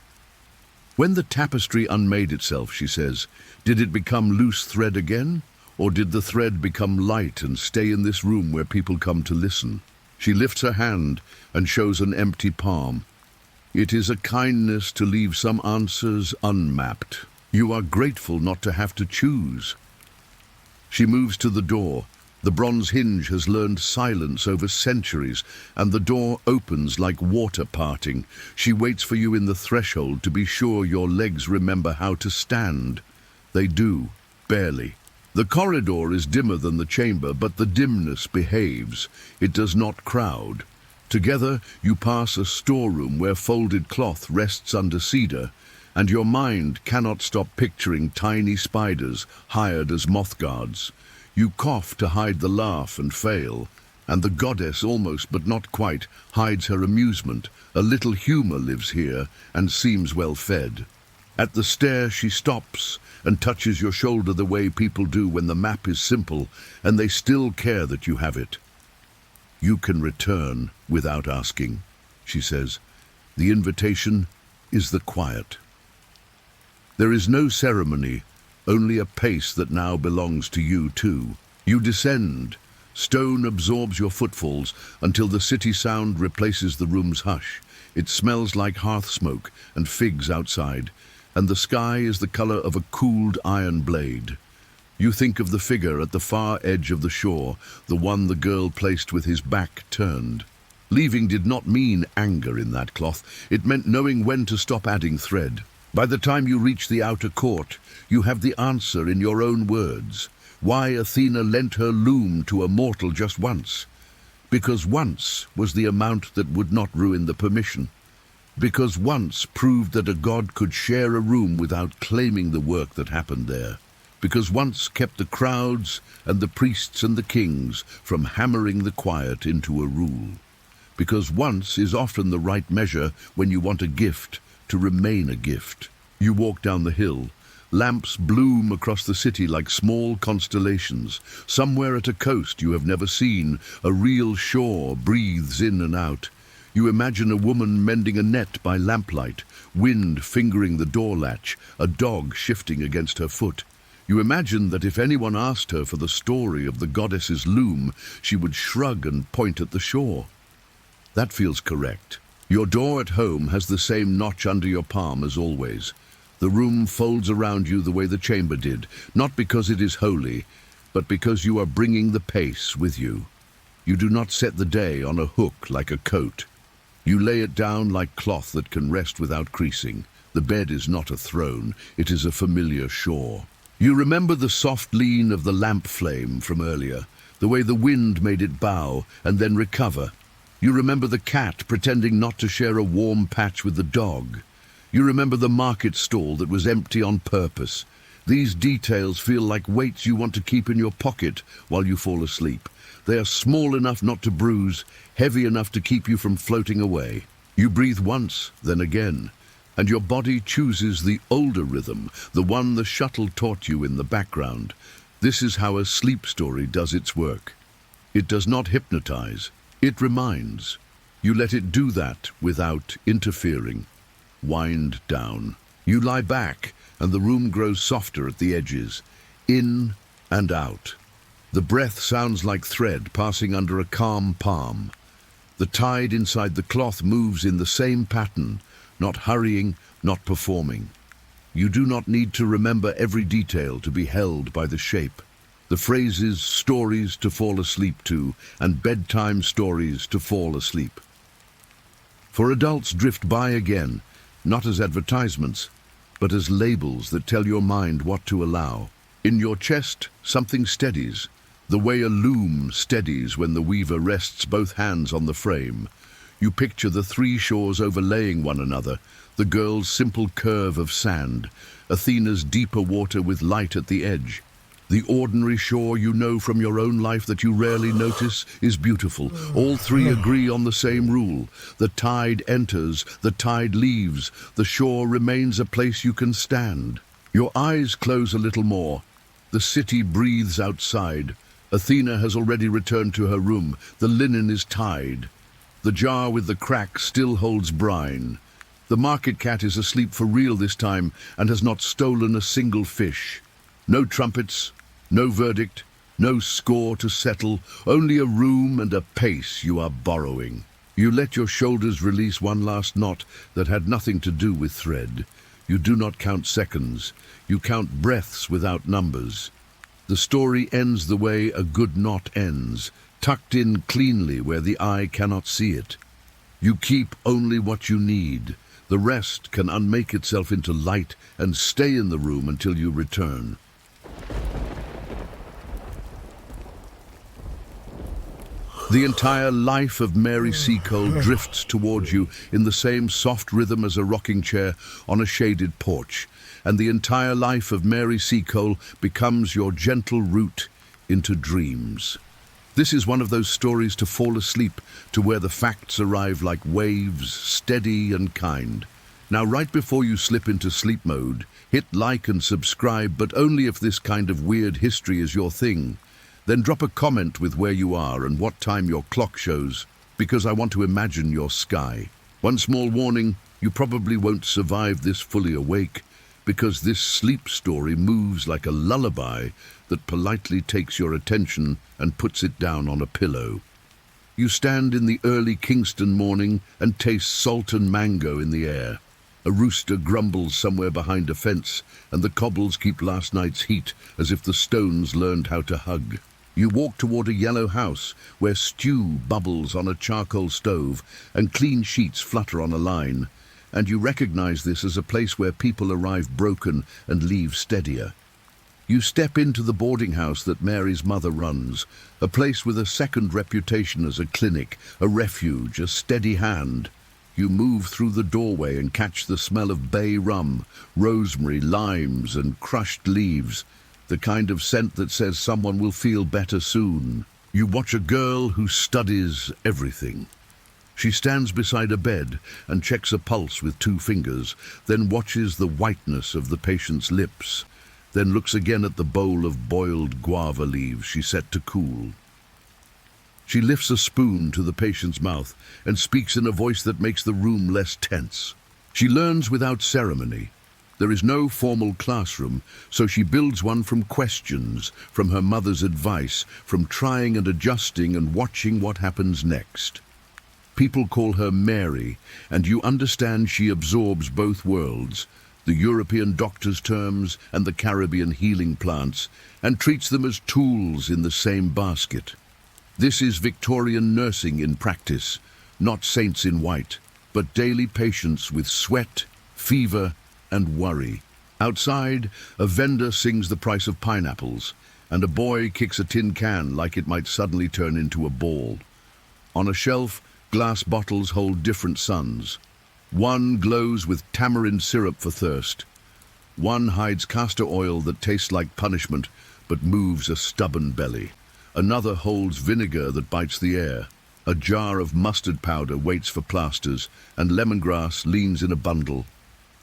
When the tapestry unmade itself, she says, did it become loose thread again? Or did the thread become light and stay in this room where people come to listen? She lifts her hand and shows an empty palm. It is a kindness to leave some answers unmapped. You are grateful not to have to choose. She moves to the door, The bronze hinge has learned silence over centuries, and the door opens like water parting. She waits for you in the threshold to be sure your legs remember how to stand. They do, barely. The corridor is dimmer than the chamber, but the dimness behaves. It does not crowd. Together you pass a storeroom where folded cloth rests under cedar, and your mind cannot stop picturing tiny spiders hired as moth guards. You cough to hide the laugh and fail, and the goddess almost but not quite hides her amusement. A little humour lives here and seems well fed. At the stair she stops and touches your shoulder the way people do when the map is simple and they still care that you have it. You can return without asking, she says. The invitation is the quiet. There is no ceremony, only a pace that now belongs to you too. You descend. Stone absorbs your footfalls until the city sound replaces the room's hush. It smells like hearth smoke and figs outside, and the sky is the color of a cooled iron blade. You think of the figure at the far edge of the shore, the one the girl placed with his back turned. Leaving did not mean anger in that cloth. It meant knowing when to stop adding thread. By the time you reach the outer court, you have the answer in your own words. Why Athena lent her loom to a mortal just once. Because once was the amount that would not ruin the permission. Because once proved that a god could share a room without claiming the work that happened there. Because once kept the crowds and the priests and the kings from hammering the quiet into a rule. Because once is often the right measure when you want a gift to remain a gift. You walk down the hill. Lamps bloom across the city like small constellations. Somewhere at a coast you have never seen, a real shore breathes in and out. You imagine a woman mending a net by lamplight, wind fingering the door latch, a dog shifting against her foot. You imagine that if anyone asked her for the story of the goddess's loom, she would shrug and point at the shore. That feels correct. Your door at home has the same notch under your palm as always. The room folds around you the way the chamber did, not because it is holy, but because you are bringing the pace with you. You do not set the day on a hook like a coat. You lay it down like cloth that can rest without creasing. The bed is not a throne, it is a familiar shore. You remember the soft lean of the lamp flame from earlier, the way the wind made it bow and then recover. You remember the cat pretending not to share a warm patch with the dog. You remember the market stall that was empty on purpose. These details feel like weights you want to keep in your pocket while you fall asleep. They are small enough not to bruise, heavy enough to keep you from floating away. You breathe once, then again, and your body chooses the older rhythm, the one the shuttle taught you in the background. This is how a sleep story does its work. It does not hypnotize. It reminds. You let it do that without interfering. Wind down. You lie back, and the room grows softer at the edges. In and out. The breath sounds like thread passing under a calm palm. The tide inside the cloth moves in the same pattern, not hurrying, not performing. You do not need to remember every detail to be held by the shape. The phrases, stories to fall asleep to, and bedtime stories to fall asleep. For adults drift by again, not as advertisements, but as labels that tell your mind what to allow. In your chest, something steadies, the way a loom steadies when the weaver rests both hands on the frame. You picture the three shores overlaying one another, the girl's simple curve of sand, Athena's deeper water with light at the edge. The ordinary shore you know from your own life that you rarely notice is beautiful. All three agree on the same rule. The tide enters, the tide leaves. The shore remains a place you can stand. Your eyes close a little more. The city breathes outside. Athena has already returned to her room. The linen is tied. The jar with the crack still holds brine. The market cat is asleep for real this time and has not stolen a single fish. No trumpets, no verdict, no score to settle, only a room and a pace you are borrowing. You let your shoulders release one last knot that had nothing to do with thread. You do not count seconds. You count breaths without numbers. The story ends the way a good knot ends, tucked in cleanly where the eye cannot see it. You keep only what you need. The rest can unmake itself into light and stay in the room until you return. The entire life of Mary Seacole drifts towards you in the same soft rhythm as a rocking chair on a shaded porch, and the entire life of Mary Seacole becomes your gentle route into dreams. This is one of those stories to fall asleep to, where the facts arrive like waves, steady and kind. Now, right before you slip into sleep mode, hit like and subscribe, but only if this kind of weird history is your thing. Then drop a comment with where you are and what time your clock shows, because I want to imagine your sky. One small warning, you probably won't survive this fully awake, because this sleep story moves like a lullaby that politely takes your attention and puts it down on a pillow. You stand in the early Kingston morning and taste salt and mango in the air. A rooster grumbles somewhere behind a fence, and the cobbles keep last night's heat as if the stones learned how to hug. You walk toward a yellow house where stew bubbles on a charcoal stove and clean sheets flutter on a line, and you recognize this as a place where people arrive broken and leave steadier. You step into the boarding house that Mary's mother runs, a place with a second reputation as a clinic, a refuge, a steady hand. You move through the doorway and catch the smell of bay rum, rosemary, limes, and crushed leaves, the kind of scent that says someone will feel better soon. You watch a girl who studies everything. She stands beside a bed and checks a pulse with 2 fingers, then watches the whiteness of the patient's lips, then looks again at the bowl of boiled guava leaves she set to cool. She lifts a spoon to the patient's mouth and speaks in a voice that makes the room less tense. She learns without ceremony. There is no formal classroom, so she builds one from questions, from her mother's advice, from trying and adjusting and watching what happens next. People call her Mary, and you understand she absorbs both worlds, the European doctor's terms and the Caribbean healing plants, and treats them as tools in the same basket. This is Victorian nursing in practice, not saints in white, but daily patients with sweat, fever, and worry. Outside, a vendor sings the price of pineapples, and a boy kicks a tin can like it might suddenly turn into a ball. On a shelf, glass bottles hold different suns. One glows with tamarind syrup for thirst. One hides castor oil that tastes like punishment, but moves a stubborn belly. Another holds vinegar that bites the air. A jar of mustard powder waits for plasters, and lemongrass leans in a bundle.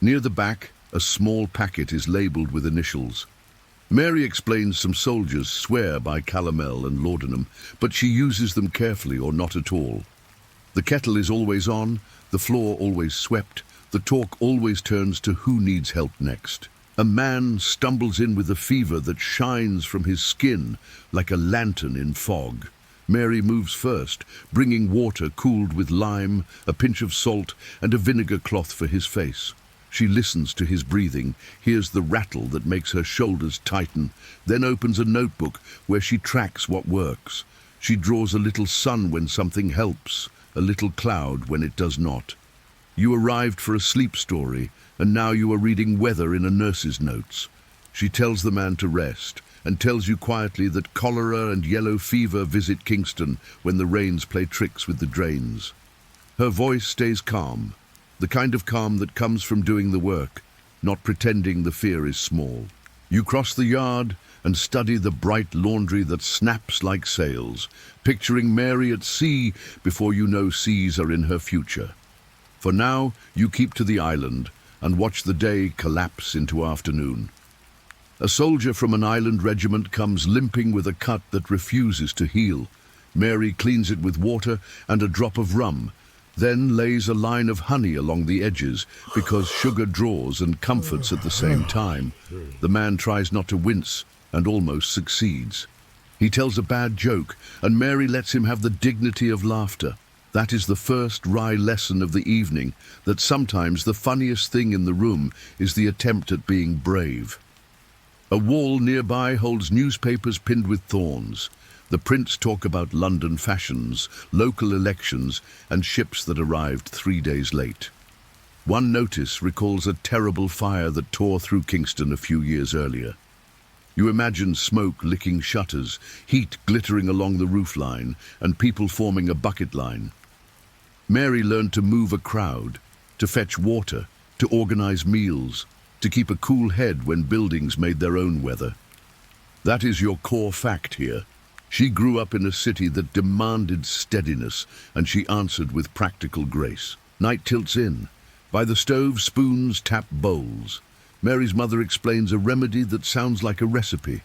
Near the back, a small packet is labelled with initials. Mary explains some soldiers swear by calomel and laudanum, but she uses them carefully or not at all. The kettle is always on, the floor always swept, the talk always turns to who needs help next. A man stumbles in with a fever that shines from his skin like a lantern in fog. Mary moves first, bringing water cooled with lime, a pinch of salt, and a vinegar cloth for his face. She listens to his breathing, hears the rattle that makes her shoulders tighten, then opens a notebook where she tracks what works. She draws a little sun when something helps, a little cloud when it does not. You arrived for a sleep story, and now you are reading weather in a nurse's notes. She tells the man to rest, and tells you quietly that cholera and yellow fever visit Kingston when the rains play tricks with the drains. Her voice stays calm, the kind of calm that comes from doing the work, not pretending the fear is small. You cross the yard and study the bright laundry that snaps like sails, picturing Mary at sea before you know seas are in her future. For now, you keep to the island and watch the day collapse into afternoon. A soldier from an island regiment comes limping with a cut that refuses to heal. Mary cleans it with water and a drop of rum, then lays a line of honey along the edges because sugar draws and comforts at the same time. The man tries not to wince and almost succeeds. He tells a bad joke, and Mary lets him have the dignity of laughter. That is the first wry lesson of the evening, that sometimes the funniest thing in the room is the attempt at being brave. A wall nearby holds newspapers pinned with thorns. The prints talk about London fashions, local elections, and ships that arrived 3 days late. One notice recalls a terrible fire that tore through Kingston a few years earlier. You imagine smoke licking shutters, heat glittering along the roofline, and people forming a bucket line. Mary learned to move a crowd, to fetch water, to organize meals, to keep a cool head when buildings made their own weather. That is your core fact here. She grew up in a city that demanded steadiness, and she answered with practical grace. Night tilts in. By the stove, spoons tap bowls. Mary's mother explains a remedy that sounds like a recipe.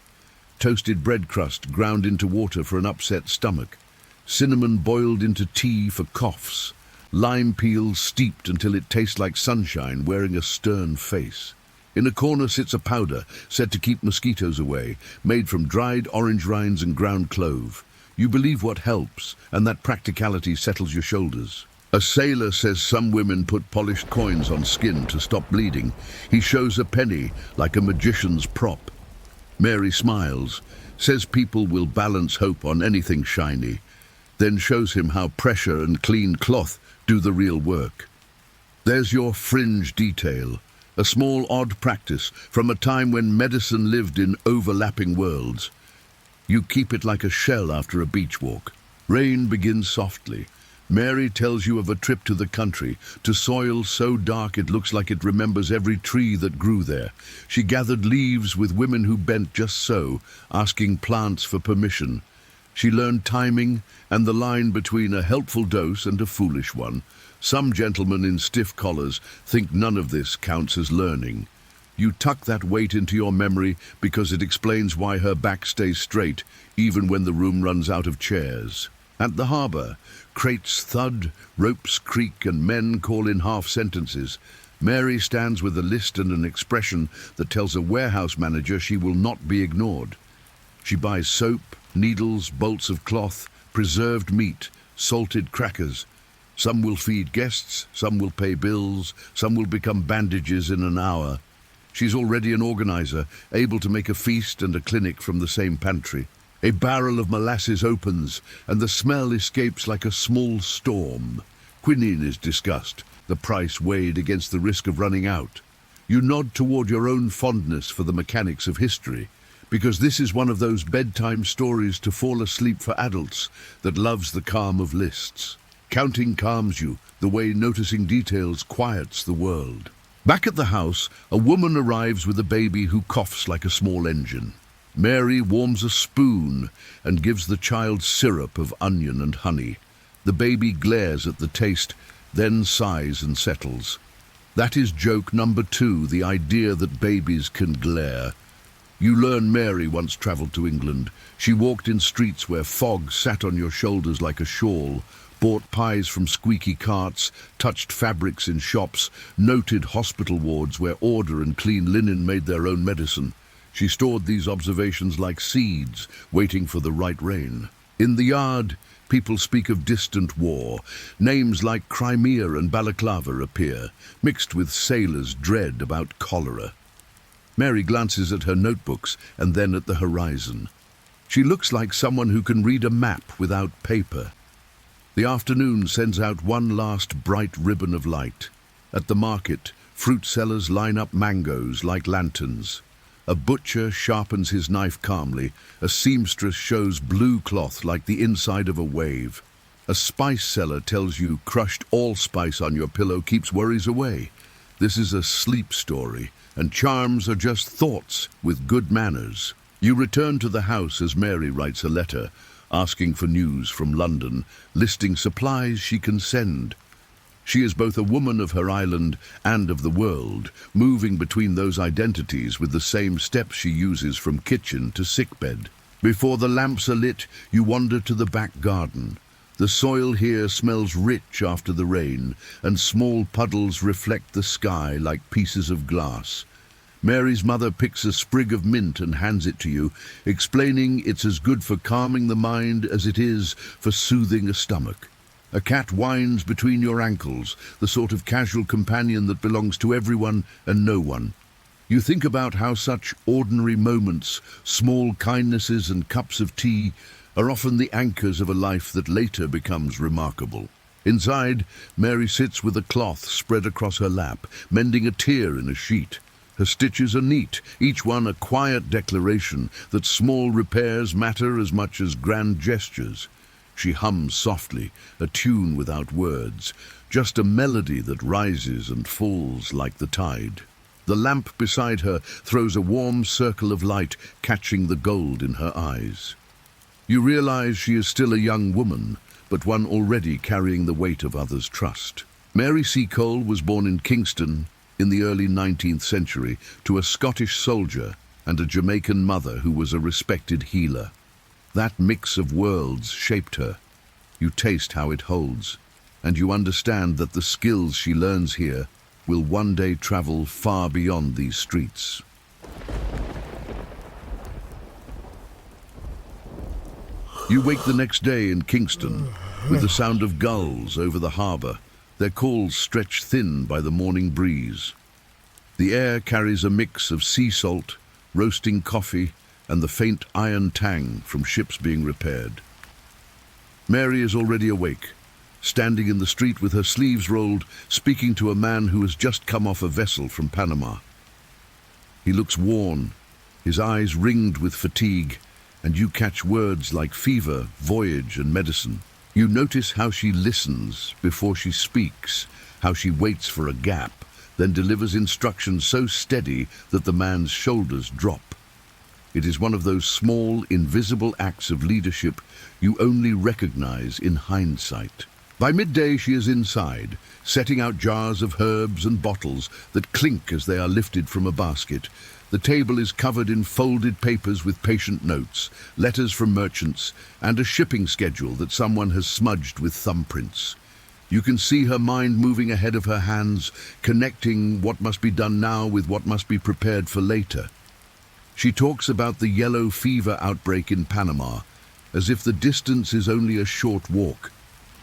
Toasted bread crust ground into water for an upset stomach. Cinnamon boiled into tea for coughs. Lime peel steeped until it tastes like sunshine, wearing a stern face. In a corner sits a powder, said to keep mosquitoes away, made from dried orange rinds and ground clove. You believe what helps, and that practicality settles your shoulders. A sailor says some women put polished coins on skin to stop bleeding. He shows a penny like a magician's prop. Mary smiles, says people will balance hope on anything shiny, then shows him how pressure and clean cloth do the real work. There's your fringe detail, a small odd practice from a time when medicine lived in overlapping worlds. You keep it like a shell after a beach walk. Rain begins softly. Mary tells you of a trip to the country, to soil so dark it looks like it remembers every tree that grew there. She gathered leaves with women who bent just so, asking plants for permission. She learned timing and the line between a helpful dose and a foolish one. Some gentlemen in stiff collars think none of this counts as learning. You tuck that weight into your memory because it explains why her back stays straight, even when the room runs out of chairs. At the harbour, crates thud, ropes creak, and men call in half sentences. Mary stands with a list and an expression that tells a warehouse manager she will not be ignored. She buys soap, needles, bolts of cloth, preserved meat, salted crackers. Some will feed guests, some will pay bills, some will become bandages in an hour. She's already an organizer, able to make a feast and a clinic from the same pantry. A barrel of molasses opens, and the smell escapes like a small storm. Quinine is discussed, the price weighed against the risk of running out. You nod toward your own fondness for the mechanics of history, because this is one of those bedtime stories to fall asleep for adults that loves the calm of lists. Counting calms you, the way noticing details quiets the world. Back at the house, a woman arrives with a baby who coughs like a small engine. Mary warms a spoon and gives the child syrup of onion and honey. The baby glares at the taste, then sighs and settles. That is joke number 2, the idea that babies can glare. You learn Mary once travelled to England. She walked in streets where fog sat on your shoulders like a shawl, bought pies from squeaky carts, touched fabrics in shops, noted hospital wards where order and clean linen made their own medicine. She stored these observations like seeds, waiting for the right rain. In the yard, people speak of distant war. Names like Crimea and Balaclava appear, mixed with sailors' dread about cholera. Mary glances at her notebooks and then at the horizon. She looks like someone who can read a map without paper. The afternoon sends out one last bright ribbon of light. At the market, fruit sellers line up mangoes like lanterns. A butcher sharpens his knife calmly. A seamstress shows blue cloth like the inside of a wave. A spice seller tells you crushed allspice on your pillow keeps worries away. This is a sleep story, and charms are just thoughts with good manners. You return to the house as Mary writes a letter, asking for news from London, listing supplies she can send. She is both a woman of her island and of the world, moving between those identities with the same steps she uses from kitchen to sickbed. Before the lamps are lit, you wander to the back garden. The soil here smells rich after the rain, and small puddles reflect the sky like pieces of glass. Mary's mother picks a sprig of mint and hands it to you, explaining it's as good for calming the mind as it is for soothing a stomach. A cat whines between your ankles, the sort of casual companion that belongs to everyone and no one. You think about how such ordinary moments, small kindnesses and cups of tea, are often the anchors of a life that later becomes remarkable. Inside, Mary sits with a cloth spread across her lap, mending a tear in a sheet. Her stitches are neat, each one a quiet declaration that small repairs matter as much as grand gestures. She hums softly, a tune without words, just a melody that rises and falls like the tide. The lamp beside her throws a warm circle of light, catching the gold in her eyes. You realize she is still a young woman, but one already carrying the weight of others' trust. Mary Seacole was born in Kingston in the early 19th century to a Scottish soldier and a Jamaican mother who was a respected healer. That mix of worlds shaped her. You taste how it holds, and you understand that the skills she learns here will one day travel far beyond these streets. You wake the next day in Kingston with the sound of gulls over the harbour, their calls stretched thin by the morning breeze. The air carries a mix of sea salt, roasting coffee, and the faint iron tang from ships being repaired. Mary is already awake, standing in the street with her sleeves rolled, speaking to a man who has just come off a vessel from Panama. He looks worn, his eyes ringed with fatigue, and you catch words like fever, voyage, and medicine. You notice how she listens before she speaks, how she waits for a gap, then delivers instructions so steady that the man's shoulders drop. It is one of those small, invisible acts of leadership you only recognize in hindsight. By midday she is inside, setting out jars of herbs and bottles that clink as they are lifted from a basket. The table is covered in folded papers with patient notes, letters from merchants, and a shipping schedule that someone has smudged with thumbprints. You can see her mind moving ahead of her hands, connecting what must be done now with what must be prepared for later. She talks about the yellow fever outbreak in Panama, as if the distance is only a short walk.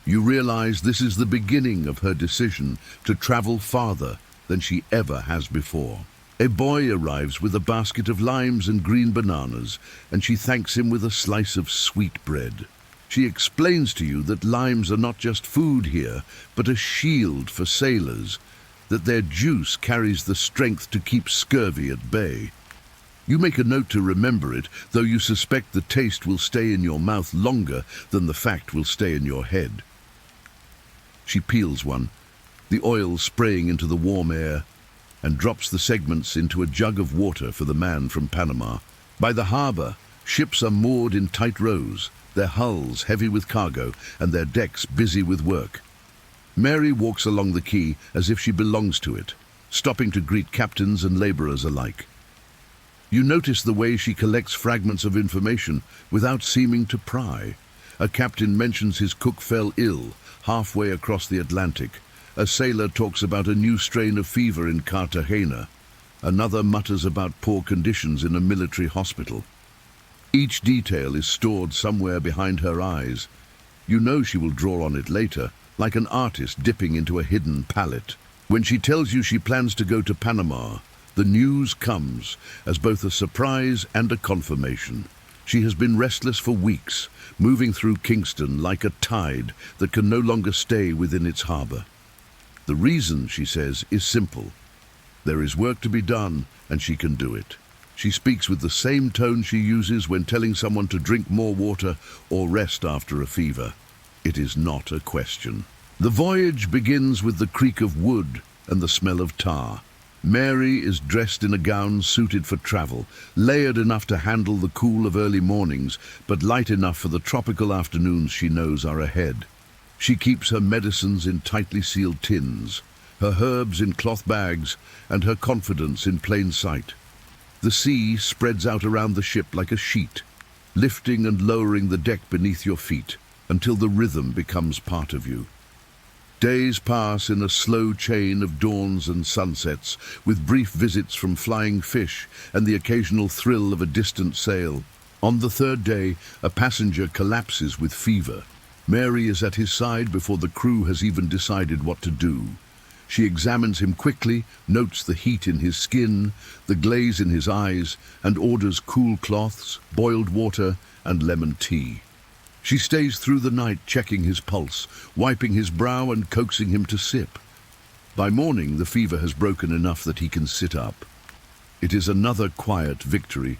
You realize this is the beginning of her decision to travel farther than she ever has before. A boy arrives with a basket of limes and green bananas, and she thanks him with a slice of sweet bread. She explains to you that limes are not just food here, but a shield for sailors, that their juice carries the strength to keep scurvy at bay. You make a note to remember it, though you suspect the taste will stay in your mouth longer than the fact will stay in your head. She peels one, the oil spraying into the warm air, and drops the segments into a jug of water for the man from Panama. By the harbour, ships are moored in tight rows, their hulls heavy with cargo and their decks busy with work. Mary walks along the quay as if she belongs to it, stopping to greet captains and labourers alike. You notice the way she collects fragments of information without seeming to pry. A captain mentions his cook fell ill halfway across the Atlantic. A sailor talks about a new strain of fever in Cartagena. Another mutters about poor conditions in a military hospital. Each detail is stored somewhere behind her eyes. You know she will draw on it later, like an artist dipping into a hidden palette. When she tells you she plans to go to Panama, the news comes as both a surprise and a confirmation. She has been restless for weeks, moving through Kingston like a tide that can no longer stay within its harbour. The reason, she says, is simple. There is work to be done, and she can do it. She speaks with the same tone she uses when telling someone to drink more water or rest after a fever. It is not a question. The voyage begins with the creak of wood and the smell of tar. Mary is dressed in a gown suited for travel, layered enough to handle the cool of early mornings, but light enough for the tropical afternoons she knows are ahead. She keeps her medicines in tightly sealed tins, her herbs in cloth bags, and her confidence in plain sight. The sea spreads out around the ship like a sheet, lifting and lowering the deck beneath your feet until the rhythm becomes part of you. Days pass in a slow chain of dawns and sunsets, with brief visits from flying fish and the occasional thrill of a distant sail. On the third day, a passenger collapses with fever. Mary is at his side before the crew has even decided what to do. She examines him quickly, notes the heat in his skin, the glaze in his eyes, and orders cool cloths, boiled water, and lemon tea. She stays through the night checking his pulse, wiping his brow and coaxing him to sip. By morning, the fever has broken enough that he can sit up. It is another quiet victory,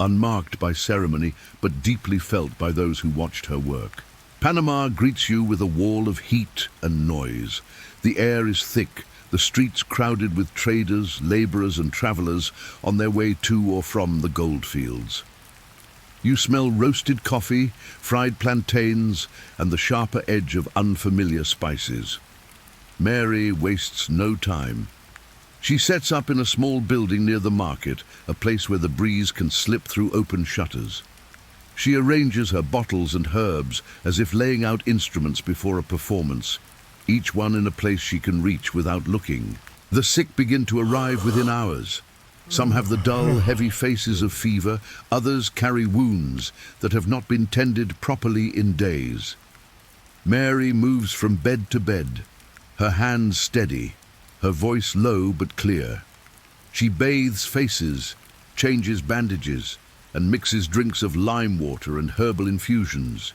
unmarked by ceremony, but deeply felt by those who watched her work. Panama greets you with a wall of heat and noise. The air is thick, the streets crowded with traders, laborers and travelers on their way to or from the goldfields. You smell roasted coffee, fried plantains, and the sharper edge of unfamiliar spices. Mary wastes no time. She sets up in a small building near the market, a place where the breeze can slip through open shutters. She arranges her bottles and herbs as if laying out instruments before a performance, each one in a place she can reach without looking. The sick begin to arrive within hours. Some have the dull, heavy faces of fever, others carry wounds that have not been tended properly in days. Mary moves from bed to bed, her hands steady, her voice low but clear. She bathes faces, changes bandages, and mixes drinks of lime water and herbal infusions.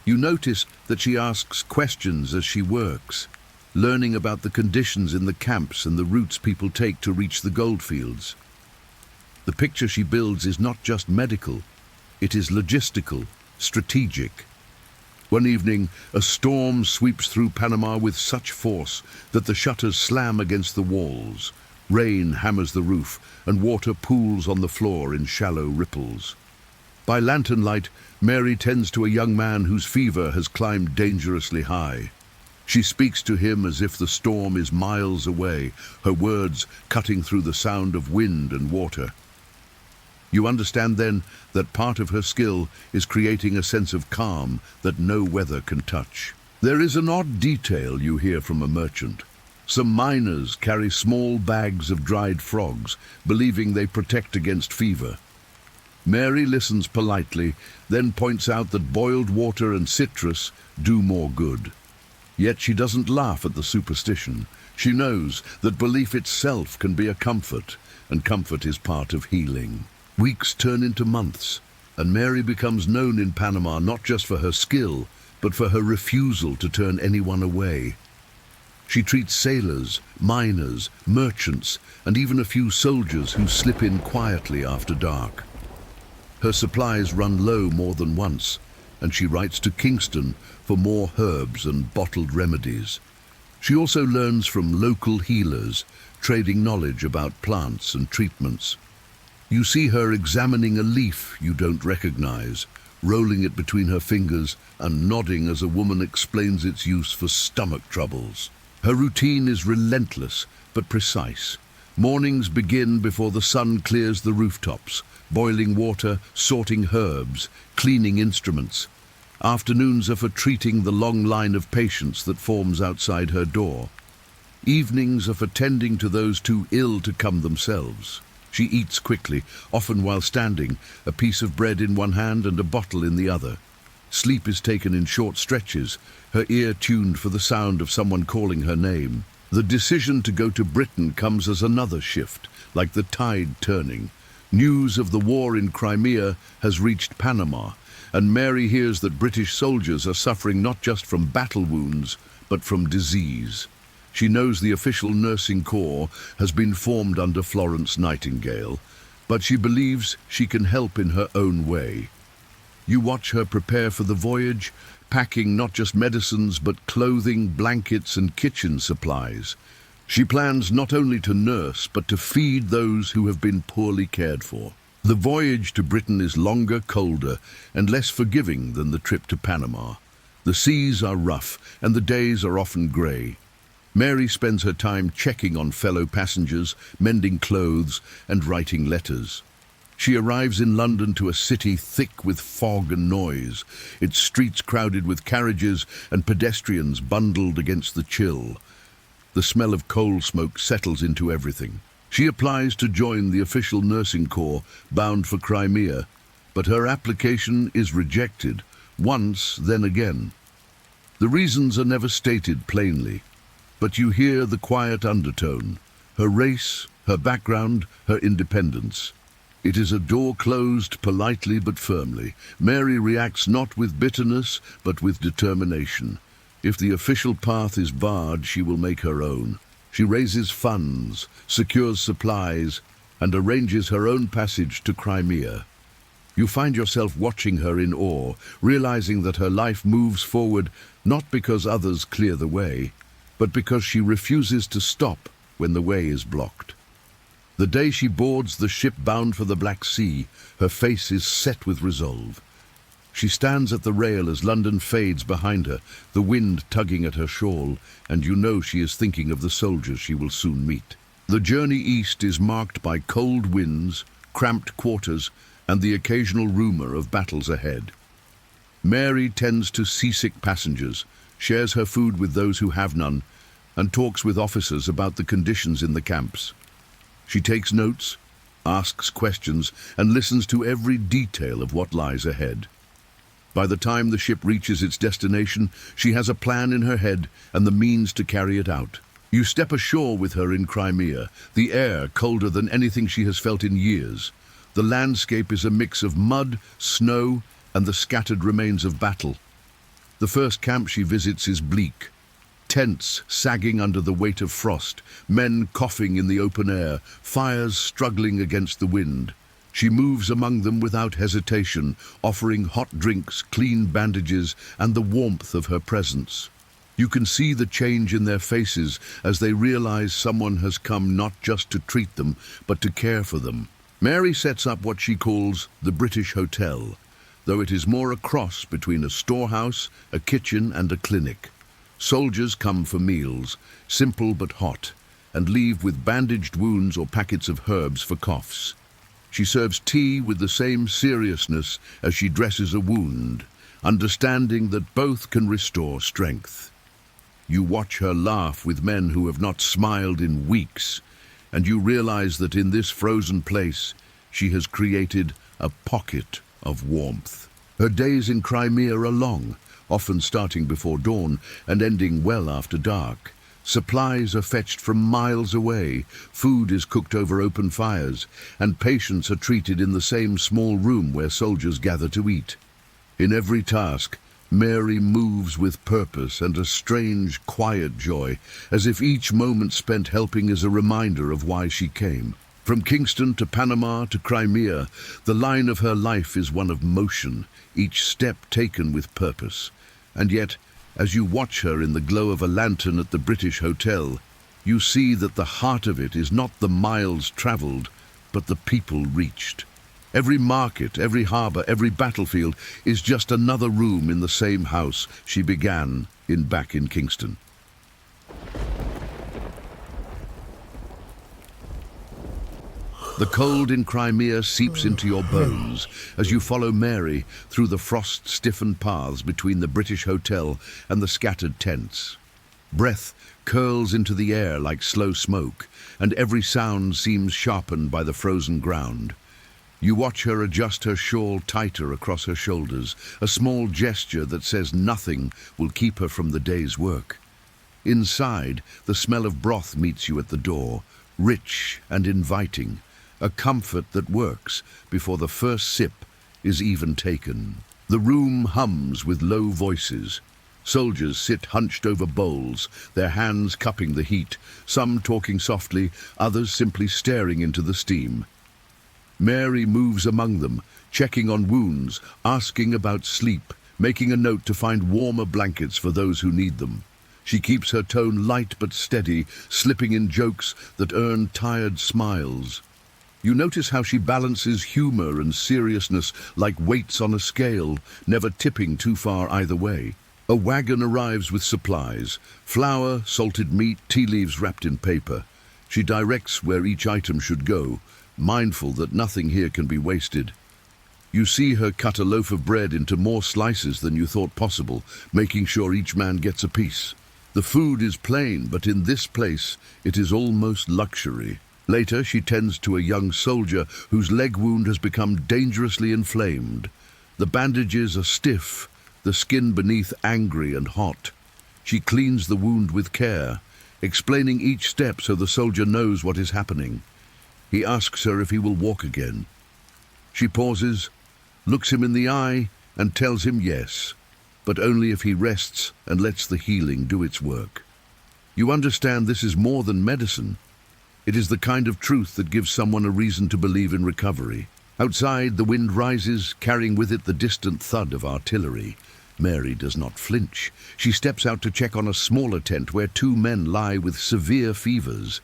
You notice that she asks questions as she works, learning about the conditions in the camps and the routes people take to reach the goldfields. The picture she builds is not just medical, it is logistical, strategic. One evening, a storm sweeps through Panama with such force that the shutters slam against the walls. Rain hammers the roof, and water pools on the floor in shallow ripples. By lantern light, Mary tends to a young man whose fever has climbed dangerously high. She speaks to him as if the storm is miles away, her words cutting through the sound of wind and water. You understand then that part of her skill is creating a sense of calm that no weather can touch. There is an odd detail you hear from a merchant. Some miners carry small bags of dried frogs, believing they protect against fever. Mary listens politely, then points out that boiled water and citrus do more good. Yet she doesn't laugh at the superstition. She knows that belief itself can be a comfort, and comfort is part of healing. Weeks turn into months, and Mary becomes known in Panama not just for her skill, but for her refusal to turn anyone away. She treats sailors, miners, merchants, and even a few soldiers who slip in quietly after dark. Her supplies run low more than once, and she writes to Kingston for more herbs and bottled remedies. She also learns from local healers, trading knowledge about plants and treatments. You see her examining a leaf you don't recognize, rolling it between her fingers and nodding as a woman explains its use for stomach troubles. Her routine is relentless but precise. Mornings begin before the sun clears the rooftops, boiling water, sorting herbs, cleaning instruments. Afternoons are for treating the long line of patients that forms outside her door. Evenings are for tending to those too ill to come themselves. She eats quickly, often while standing, a piece of bread in one hand and a bottle in the other. Sleep is taken in short stretches, her ear tuned for the sound of someone calling her name. The decision to go to Britain comes as another shift, like the tide turning. News of the war in Crimea has reached Panama, and Mary hears that British soldiers are suffering not just from battle wounds, but from disease. She knows the official nursing corps has been formed under Florence Nightingale, but she believes she can help in her own way. You watch her prepare for the voyage, packing not just medicines but clothing, blankets and kitchen supplies. She plans not only to nurse but to feed those who have been poorly cared for. The voyage to Britain is longer, colder, and less forgiving than the trip to Panama. The seas are rough and the days are often grey. Mary spends her time checking on fellow passengers, mending clothes, and writing letters. She arrives in London to a city thick with fog and noise, its streets crowded with carriages and pedestrians bundled against the chill. The smell of coal smoke settles into everything. She applies to join the official nursing corps bound for Crimea, but her application is rejected, once, then again. The reasons are never stated plainly. But you hear the quiet undertone, her race, her background, her independence. It is a door closed politely but firmly. Mary reacts not with bitterness, but with determination. If the official path is barred, she will make her own. She raises funds, secures supplies, and arranges her own passage to Crimea. You find yourself watching her in awe, realizing that her life moves forward not because others clear the way, but because she refuses to stop when the way is blocked. The day she boards the ship bound for the Black Sea, her face is set with resolve. She stands at the rail as London fades behind her, the wind tugging at her shawl, and you know she is thinking of the soldiers she will soon meet. The journey east is marked by cold winds, cramped quarters, and the occasional rumor of battles ahead. Mary tends to seasick passengers, shares her food with those who have none, and talks with officers about the conditions in the camps. She takes notes, asks questions, and listens to every detail of what lies ahead. By the time the ship reaches its destination, she has a plan in her head and the means to carry it out. You step ashore with her in Crimea, the air colder than anything she has felt in years. The landscape is a mix of mud, snow, and the scattered remains of battle. The first camp she visits is bleak. Tents sagging under the weight of frost, men coughing in the open air, fires struggling against the wind. She moves among them without hesitation, offering hot drinks, clean bandages, and the warmth of her presence. You can see the change in their faces as they realize someone has come not just to treat them, but to care for them. Mary sets up what she calls the British Hotel, though it is more a cross between a storehouse, a kitchen, and a clinic. Soldiers come for meals, simple but hot, and leave with bandaged wounds or packets of herbs for coughs. She serves tea with the same seriousness as she dresses a wound, understanding that both can restore strength. You watch her laugh with men who have not smiled in weeks, and you realize that in this frozen place she has created a pocket of warmth. Her days in Crimea are long, often starting before dawn and ending well after dark. Supplies are fetched from miles away, food is cooked over open fires, and patients are treated in the same small room where soldiers gather to eat. In every task, Mary moves with purpose and a strange, quiet joy, as if each moment spent helping is a reminder of why she came. From Kingston to Panama to Crimea, the line of her life is one of motion, each step taken with purpose. And yet, as you watch her in the glow of a lantern at the British Hotel, you see that the heart of it is not the miles traveled, but the people reached. Every market, every harbor, every battlefield is just another room in the same house she began back in Kingston. The cold in Crimea seeps into your bones as you follow Mary through the frost-stiffened paths between the British Hotel and the scattered tents. Breath curls into the air like slow smoke, and every sound seems sharpened by the frozen ground. You watch her adjust her shawl tighter across her shoulders, a small gesture that says nothing will keep her from the day's work. Inside, the smell of broth meets you at the door, rich and inviting. A comfort that works before the first sip is even taken. The room hums with low voices. Soldiers sit hunched over bowls, their hands cupping the heat, some talking softly, others simply staring into the steam. Mary moves among them, checking on wounds, asking about sleep, making a note to find warmer blankets for those who need them. She keeps her tone light but steady, slipping in jokes that earn tired smiles. You notice how she balances humor and seriousness like weights on a scale, never tipping too far either way. A wagon arrives with supplies, flour, salted meat, tea leaves wrapped in paper. She directs where each item should go, mindful that nothing here can be wasted. You see her cut a loaf of bread into more slices than you thought possible, making sure each man gets a piece. The food is plain, but in this place it is almost luxury. Later, she tends to a young soldier whose leg wound has become dangerously inflamed. The bandages are stiff, the skin beneath angry and hot. She cleans the wound with care, explaining each step so the soldier knows what is happening. He asks her if he will walk again. She pauses, looks him in the eye, and tells him yes, but only if he rests and lets the healing do its work. You understand this is more than medicine. It is the kind of truth that gives someone a reason to believe in recovery. Outside, the wind rises, carrying with it the distant thud of artillery. Mary does not flinch. She steps out to check on a smaller tent where two men lie with severe fevers.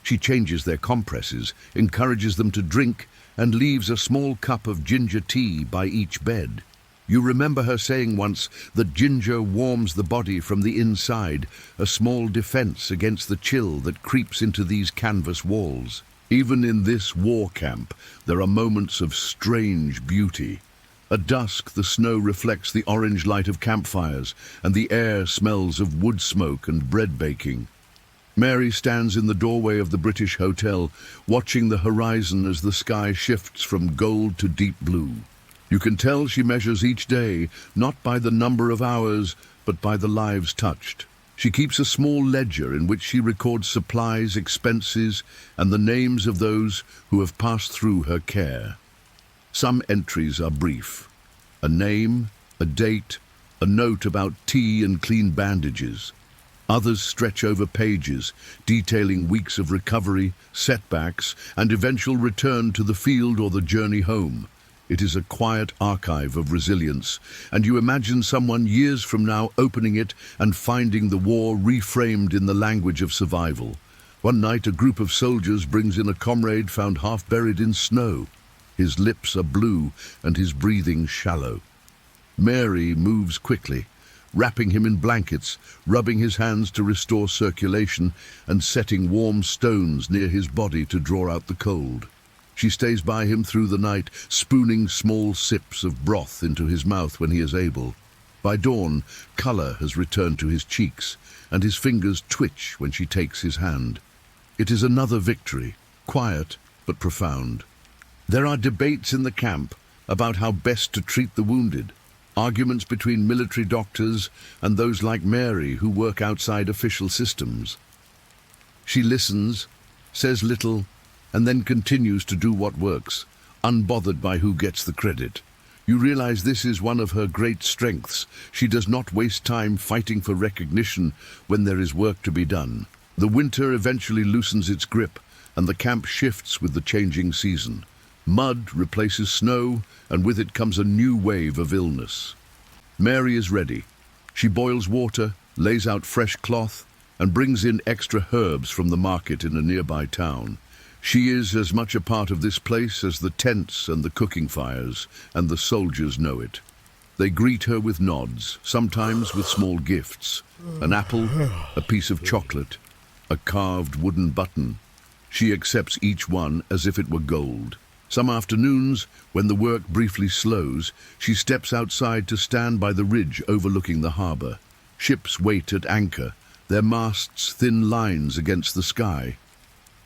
She changes their compresses, encourages them to drink, and leaves a small cup of ginger tea by each bed. You remember her saying once that ginger warms the body from the inside, a small defense against the chill that creeps into these canvas walls. Even in this war camp, there are moments of strange beauty. At dusk, the snow reflects the orange light of campfires, and the air smells of wood smoke and bread baking. Mary stands in the doorway of the British hotel, watching the horizon as the sky shifts from gold to deep blue. You can tell she measures each day, not by the number of hours, but by the lives touched. She keeps a small ledger in which she records supplies, expenses, and the names of those who have passed through her care. Some entries are brief. A name, a date, a note about tea and clean bandages. Others stretch over pages, detailing weeks of recovery, setbacks, and eventual return to the field or the journey home. It is a quiet archive of resilience, and you imagine someone years from now opening it and finding the war reframed in the language of survival. One night, a group of soldiers brings in a comrade found half buried in snow. His lips are blue and his breathing shallow. Mary moves quickly, wrapping him in blankets, rubbing his hands to restore circulation, and setting warm stones near his body to draw out the cold. She stays by him through the night, spooning small sips of broth into his mouth when he is able. By dawn, colour has returned to his cheeks, and his fingers twitch when she takes his hand. It is another victory, quiet but profound. There are debates in the camp about how best to treat the wounded, arguments between military doctors and those like Mary who work outside official systems. She listens, says little, and then continues to do what works, unbothered by who gets the credit. You realize this is one of her great strengths. She does not waste time fighting for recognition when there is work to be done. The winter eventually loosens its grip, and the camp shifts with the changing season. Mud replaces snow, and with it comes a new wave of illness. Mary is ready. She boils water, lays out fresh cloth, and brings in extra herbs from the market in a nearby town. She is as much a part of this place as the tents and the cooking fires, and the soldiers know it. They greet her with nods, sometimes with small gifts. An apple, a piece of chocolate, a carved wooden button. She accepts each one as if it were gold. Some afternoons, when the work briefly slows, she steps outside to stand by the ridge overlooking the harbour. Ships wait at anchor, their masts thin lines against the sky.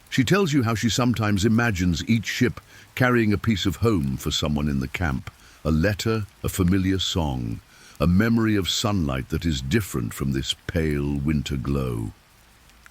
She tells you how she sometimes imagines each ship carrying a piece of home for someone in the camp, a letter, a familiar song, a memory of sunlight that is different from this pale winter glow.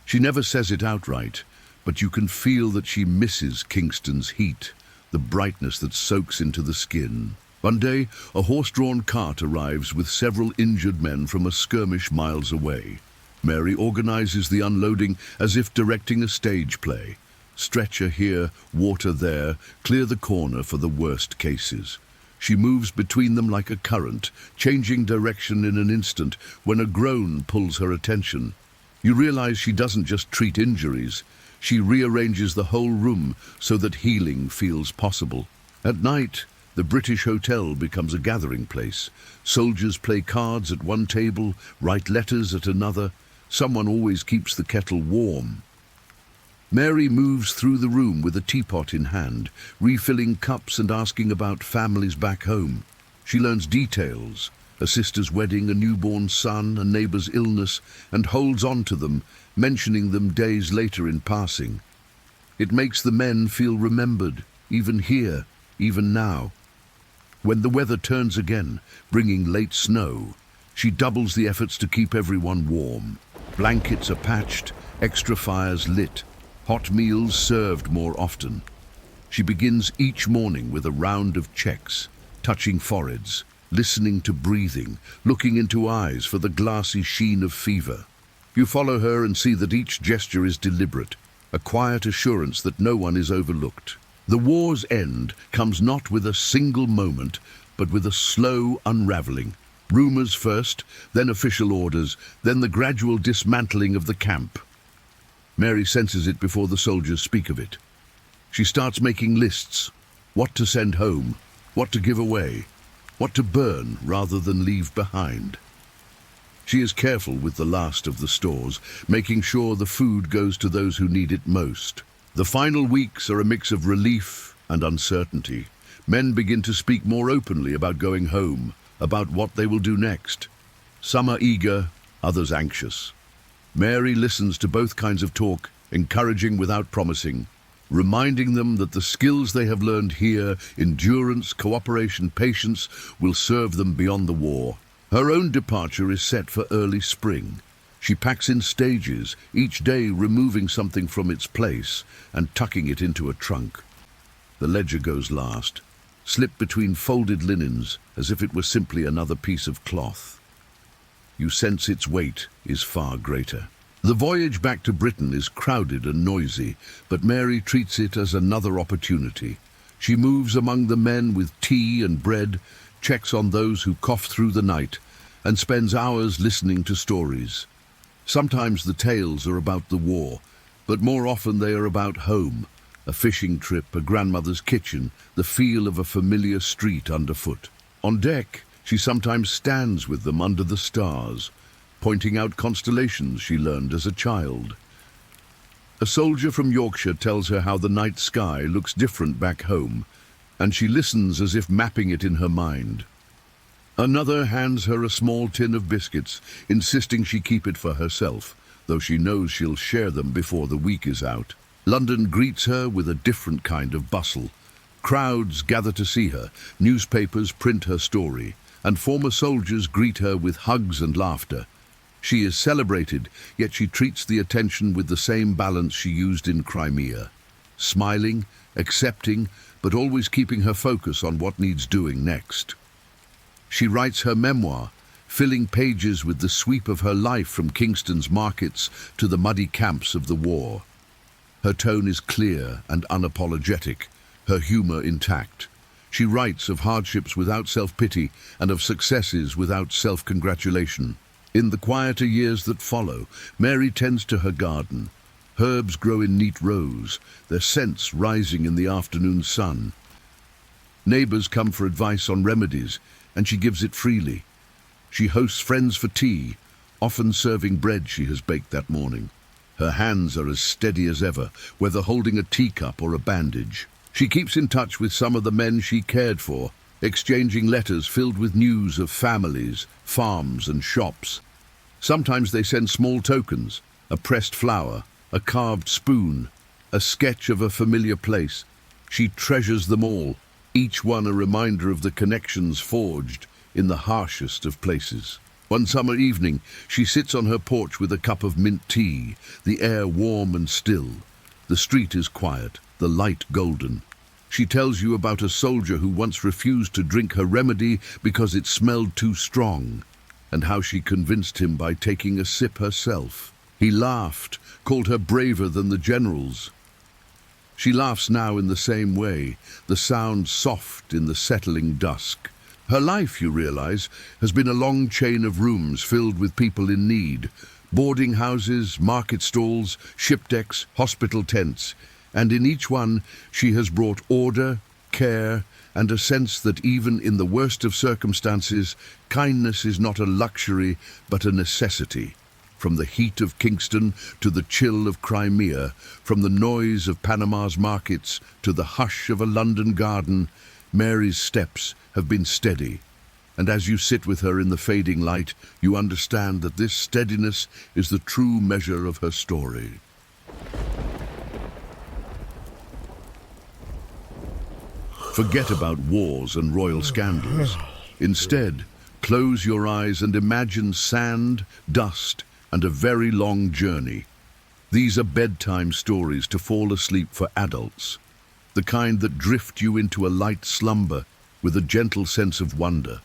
She never says it outright, but you can feel that she misses Kingston's heat, the brightness that soaks into the skin. One day, a horse-drawn cart arrives with several injured men from a skirmish miles away. Mary organizes the unloading as if directing a stage play. Stretcher here, water there, clear the corner for the worst cases. She moves between them like a current, changing direction in an instant when a groan pulls her attention. You realize she doesn't just treat injuries. She rearranges the whole room so that healing feels possible. At night, the British hotel becomes a gathering place. Soldiers play cards at one table, write letters at another. Someone always keeps the kettle warm. Mary moves through the room with a teapot in hand, refilling cups and asking about families back home. She learns details, a sister's wedding, a newborn son, a neighbour's illness, and holds on to them, mentioning them days later in passing. It makes the men feel remembered, even here, even now. When the weather turns again, bringing late snow, she doubles the efforts to keep everyone warm. Blankets are patched, extra fires lit, hot meals served more often. She begins each morning with a round of checks, touching foreheads, listening to breathing, looking into eyes for the glassy sheen of fever. You follow her and see that each gesture is deliberate, a quiet assurance that no one is overlooked. The war's end comes not with a single moment, but with a slow unraveling. Rumors first, then official orders, then the gradual dismantling of the camp. Mary senses it before the soldiers speak of it. She starts making lists, what to send home, what to give away, what to burn rather than leave behind. She is careful with the last of the stores, making sure the food goes to those who need it most. The final weeks are a mix of relief and uncertainty. Men begin to speak more openly about going home, about what they will do next. Some are eager, others anxious. Mary listens to both kinds of talk, encouraging without promising, reminding them that the skills they have learned here, endurance, cooperation, patience, will serve them beyond the war. Her own departure is set for early spring. She packs in stages, each day removing something from its place and tucking it into a trunk. The ledger goes last, slipped between folded linens as if it were simply another piece of cloth. You sense its weight is far greater. The voyage back to Britain is crowded and noisy, but Mary treats it as another opportunity. She moves among the men with tea and bread, checks on those who cough through the night, and spends hours listening to stories. Sometimes the tales are about the war, but more often they are about home, a fishing trip, a grandmother's kitchen, the feel of a familiar street underfoot. On deck, she sometimes stands with them under the stars, pointing out constellations she learned as a child. A soldier from Yorkshire tells her how the night sky looks different back home, and she listens as if mapping it in her mind. Another hands her a small tin of biscuits, insisting she keep it for herself, though she knows she'll share them before the week is out. London greets her with a different kind of bustle. Crowds gather to see her, newspapers print her story, and former soldiers greet her with hugs and laughter. She is celebrated, yet she treats the attention with the same balance she used in Crimea. Smiling, accepting, but always keeping her focus on what needs doing next. She writes her memoir, filling pages with the sweep of her life from Kingston's markets to the muddy camps of the war. Her tone is clear and unapologetic, her humor intact. She writes of hardships without self-pity and of successes without self-congratulation. In the quieter years that follow, Mary tends to her garden. Herbs grow in neat rows, their scents rising in the afternoon sun. Neighbors come for advice on remedies, and she gives it freely. She hosts friends for tea, often serving bread she has baked that morning. Her hands are as steady as ever, whether holding a teacup or a bandage. She keeps in touch with some of the men she cared for, exchanging letters filled with news of families, farms and shops. Sometimes they send small tokens, a pressed flower, a carved spoon, a sketch of a familiar place. She treasures them all, each one a reminder of the connections forged in the harshest of places. One summer evening, she sits on her porch with a cup of mint tea, the air warm and still. The street is quiet, the light golden. She tells you about a soldier who once refused to drink her remedy because it smelled too strong, and how she convinced him by taking a sip herself. He laughed, called her braver than the generals. She laughs now in the same way, the sound soft in the settling dusk. Her life, you realize, has been a long chain of rooms filled with people in need, boarding houses, market stalls, ship decks, hospital tents, and in each one she has brought order, care, and a sense that even in the worst of circumstances, kindness is not a luxury but a necessity. From the heat of Kingston to the chill of Crimea, from the noise of Panama's markets to the hush of a London garden, Mary's steps have been steady, and as you sit with her in the fading light, you understand that this steadiness is the true measure of her story. Forget about wars and royal scandals. Instead, close your eyes and imagine sand, dust, and a very long journey. These are bedtime stories to fall asleep for adults, the kind that drift you into a light slumber with a gentle sense of wonder.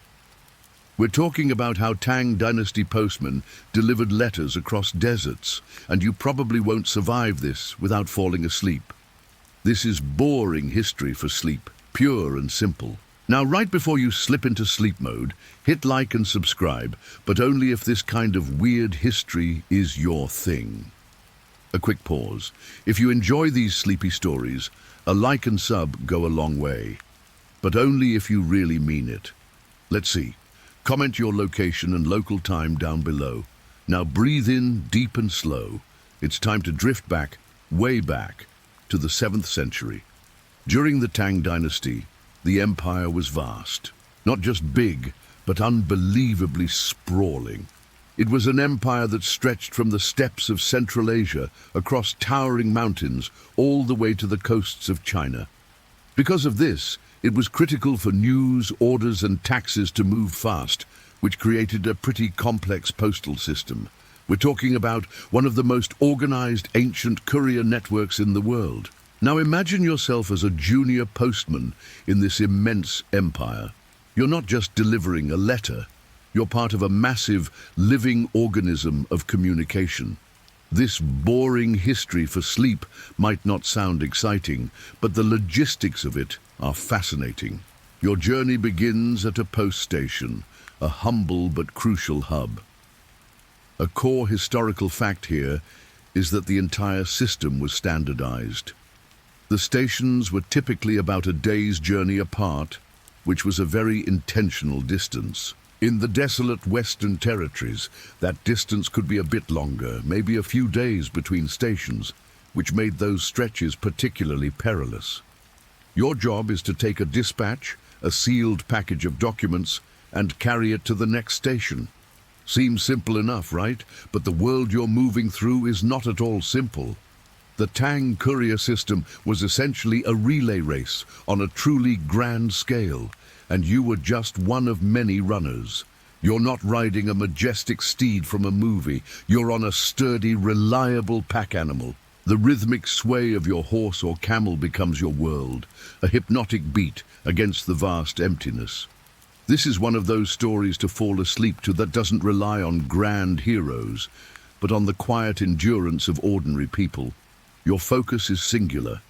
We're talking about how Tang Dynasty postmen delivered letters across deserts, and you probably won't survive this without falling asleep. This is boring history for sleep, pure and simple. Now, right before you slip into sleep mode, hit like and subscribe, but only if this kind of weird history is your thing. A quick pause. If you enjoy these sleepy stories, a like and sub go a long way. But only if you really mean it. Let's see. Comment your location and local time down below. Now breathe in deep and slow. It's time to drift back, way back, to the 7th century. During the Tang Dynasty, the empire was vast. Not just big, but unbelievably sprawling. It was an empire that stretched from the steppes of Central Asia across towering mountains all the way to the coasts of China. Because of this, it was critical for news, orders and taxes to move fast, which created a pretty complex postal system. We're talking about one of the most organized ancient courier networks in the world. Now imagine yourself as a junior postman in this immense empire. You're not just delivering a letter. You're part of a massive, living organism of communication. This boring history for sleep might not sound exciting, but the logistics of it are fascinating. Your journey begins at a post station, a humble but crucial hub. A core historical fact here is that the entire system was standardized. The stations were typically about a day's journey apart, which was a very intentional distance. In the desolate Western Territories, that distance could be a bit longer, maybe a few days between stations, which made those stretches particularly perilous. Your job is to take a dispatch, a sealed package of documents, and carry it to the next station. Seems simple enough, right? But the world you're moving through is not at all simple. The Tang courier system was essentially a relay race on a truly grand scale, and you were just one of many runners. You're not riding a majestic steed from a movie. You're on a sturdy, reliable pack animal. The rhythmic sway of your horse or camel becomes your world, a hypnotic beat against the vast emptiness. This is one of those stories to fall asleep to that doesn't rely on grand heroes, but on the quiet endurance of ordinary people. Your focus is singular.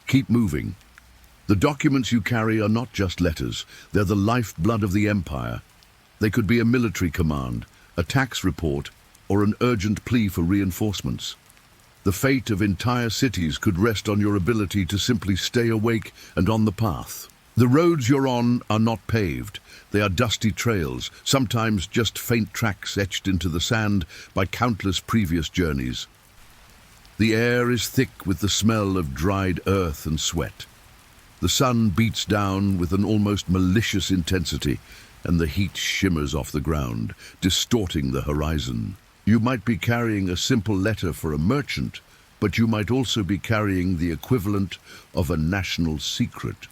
Keep moving. The documents you carry are not just letters, they're the lifeblood of the empire. They could be a military command, a tax report, or an urgent plea for reinforcements. The fate of entire cities could rest on your ability to simply stay awake and on the path. The roads you're on are not paved. They are dusty trails, sometimes just faint tracks etched into the sand by countless previous journeys. The air is thick with the smell of dried earth and sweat. The sun beats down with an almost malicious intensity, and the heat shimmers off the ground, distorting the horizon. You might be carrying a simple letter for a merchant, but you might also be carrying the equivalent of a national secret.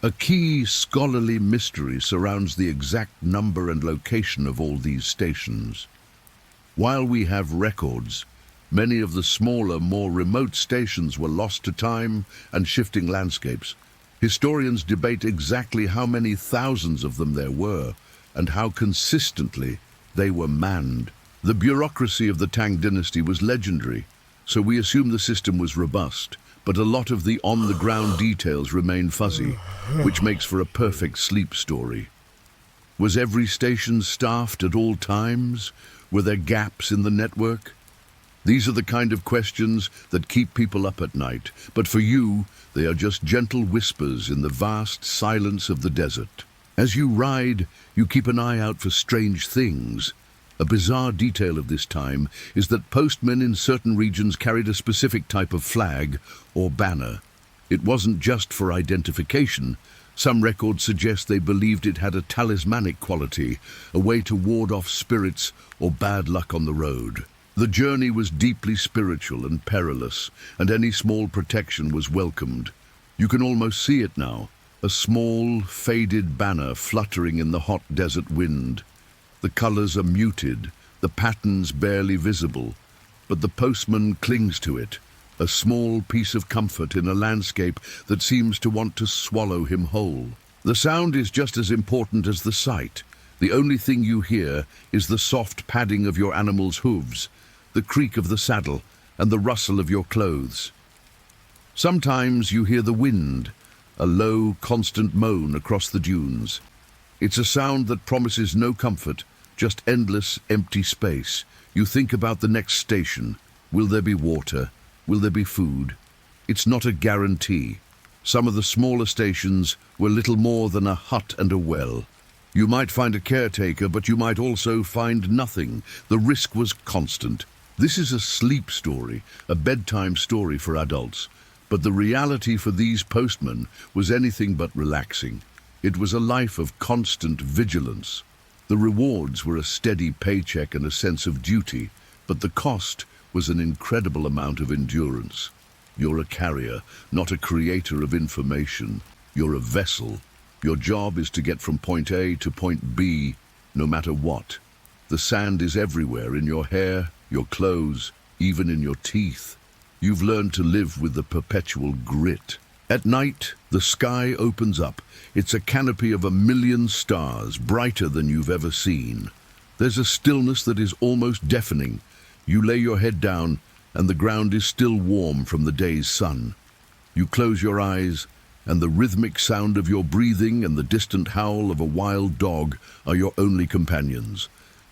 A key scholarly mystery surrounds the exact number and location of all these stations. While we have records, many of the smaller, more remote stations were lost to time and shifting landscapes. Historians debate exactly how many thousands of them there were and how consistently they were manned. The bureaucracy of the Tang dynasty was legendary, so we assume the system was robust, but a lot of the on-the-ground details remain fuzzy, which makes for a perfect sleep story. Was every station staffed at all times? Were there gaps in the network? These are the kind of questions that keep people up at night, but for you, they are just gentle whispers in the vast silence of the desert. As you ride, you keep an eye out for strange things. A bizarre detail of this time is that postmen in certain regions carried a specific type of flag or banner. It wasn't just for identification. Some records suggest they believed it had a talismanic quality, a way to ward off spirits or bad luck on the road. The journey was deeply spiritual and perilous, and any small protection was welcomed. You can almost see it now, a small, faded banner fluttering in the hot desert wind. The colors are muted, the patterns barely visible, but the postman clings to it, a small piece of comfort in a landscape that seems to want to swallow him whole. The sound is just as important as the sight. The only thing you hear is the soft padding of your animal's hooves, the creak of the saddle, and the rustle of your clothes. Sometimes you hear the wind, a low, constant moan across the dunes. It's a sound that promises no comfort, just endless, empty space. You think about the next station. Will there be water? Will there be food? It's not a guarantee. Some of the smaller stations were little more than a hut and a well. You might find a caretaker, but you might also find nothing. The risk was constant. This is a sleep story, a bedtime story for adults. But the reality for these postmen was anything but relaxing. It was a life of constant vigilance. The rewards were a steady paycheck and a sense of duty, but the cost was an incredible amount of endurance. You're a carrier, not a creator of information. You're a vessel. Your job is to get from point A to point B, no matter what. The sand is everywhere, in your hair, your clothes, even in your teeth. You've learned to live with the perpetual grit. At night, the sky opens up. It's a canopy of 1,000,000 stars, brighter than you've ever seen. There's a stillness that is almost deafening. You lay your head down, and the ground is still warm from the day's sun. You close your eyes, and the rhythmic sound of your breathing and the distant howl of a wild dog are your only companions.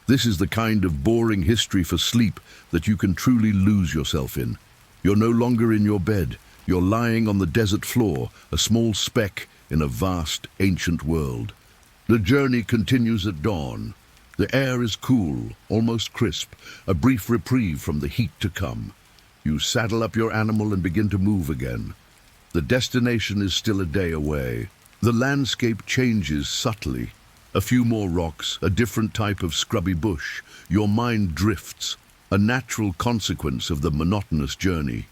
This is the kind of boring history for sleep that you can truly lose yourself in. You're no longer in your bed. You're lying on the desert floor, a small speck in a vast, ancient world. The journey continues at dawn. The air is cool, almost crisp, a brief reprieve from the heat to come. You saddle up your animal and begin to move again. The destination is still a day away. The landscape changes subtly. A few more rocks, a different type of scrubby bush. Your mind drifts, a natural consequence of the monotonous journey.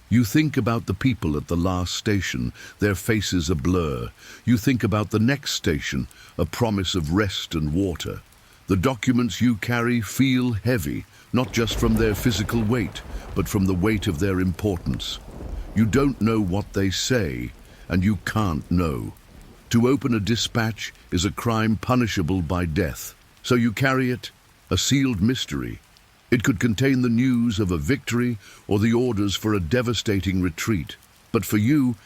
You think about the people at the last station, their faces a blur. You think about the next station, a promise of rest and water. The documents you carry feel heavy, not just from their physical weight, but from the weight of their importance. You don't know what they say, and you can't know. To open a dispatch is a crime punishable by death. So you carry it, a sealed mystery. It could contain the news of a victory or the orders for a devastating retreat. But for you,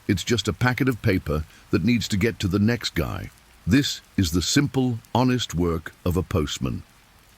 it's just a packet of paper that needs to get to the next guy. This is the simple, honest work of a postman.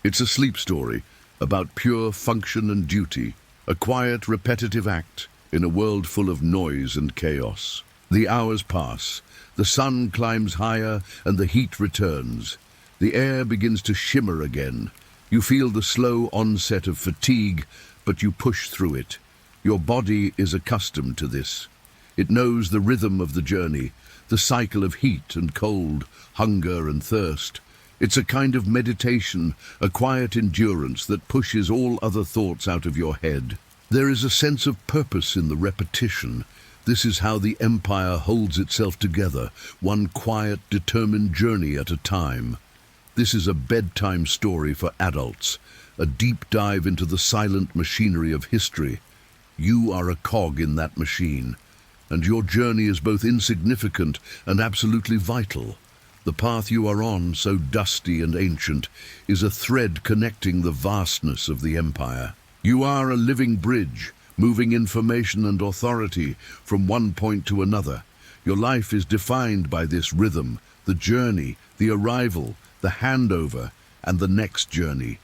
It's a sleep story about pure function and duty, a quiet, repetitive act in a world full of noise and chaos. The hours pass, the sun climbs higher and the heat returns. The air begins to shimmer again. You feel the slow onset of fatigue, but you push through it. Your body is accustomed to this. It knows the rhythm of the journey, the cycle of heat and cold, hunger and thirst. It's a kind of meditation, a quiet endurance that pushes all other thoughts out of your head. There is a sense of purpose in the repetition. This is how the empire holds itself together, one quiet, determined journey at a time. This is a bedtime story for adults, a deep dive into the silent machinery of history. You are a cog in that machine, and your journey is both insignificant and absolutely vital. The path you are on, so dusty and ancient, is a thread connecting the vastness of the empire. You are a living bridge, moving information and authority from one point to another. Your life is defined by this rhythm, the journey, the arrival, the handover, and the next journey.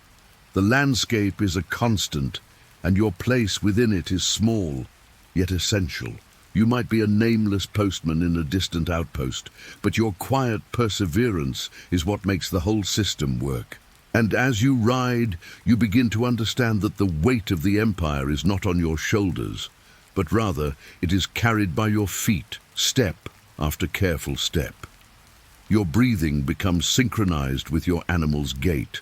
The landscape is a constant, and your place within it is small, yet essential. You might be a nameless postman in a distant outpost, but your quiet perseverance is what makes the whole system work. And as you ride, you begin to understand that the weight of the empire is not on your shoulders, but rather it is carried by your feet, step after careful step. Your breathing becomes synchronized with your animal's gait,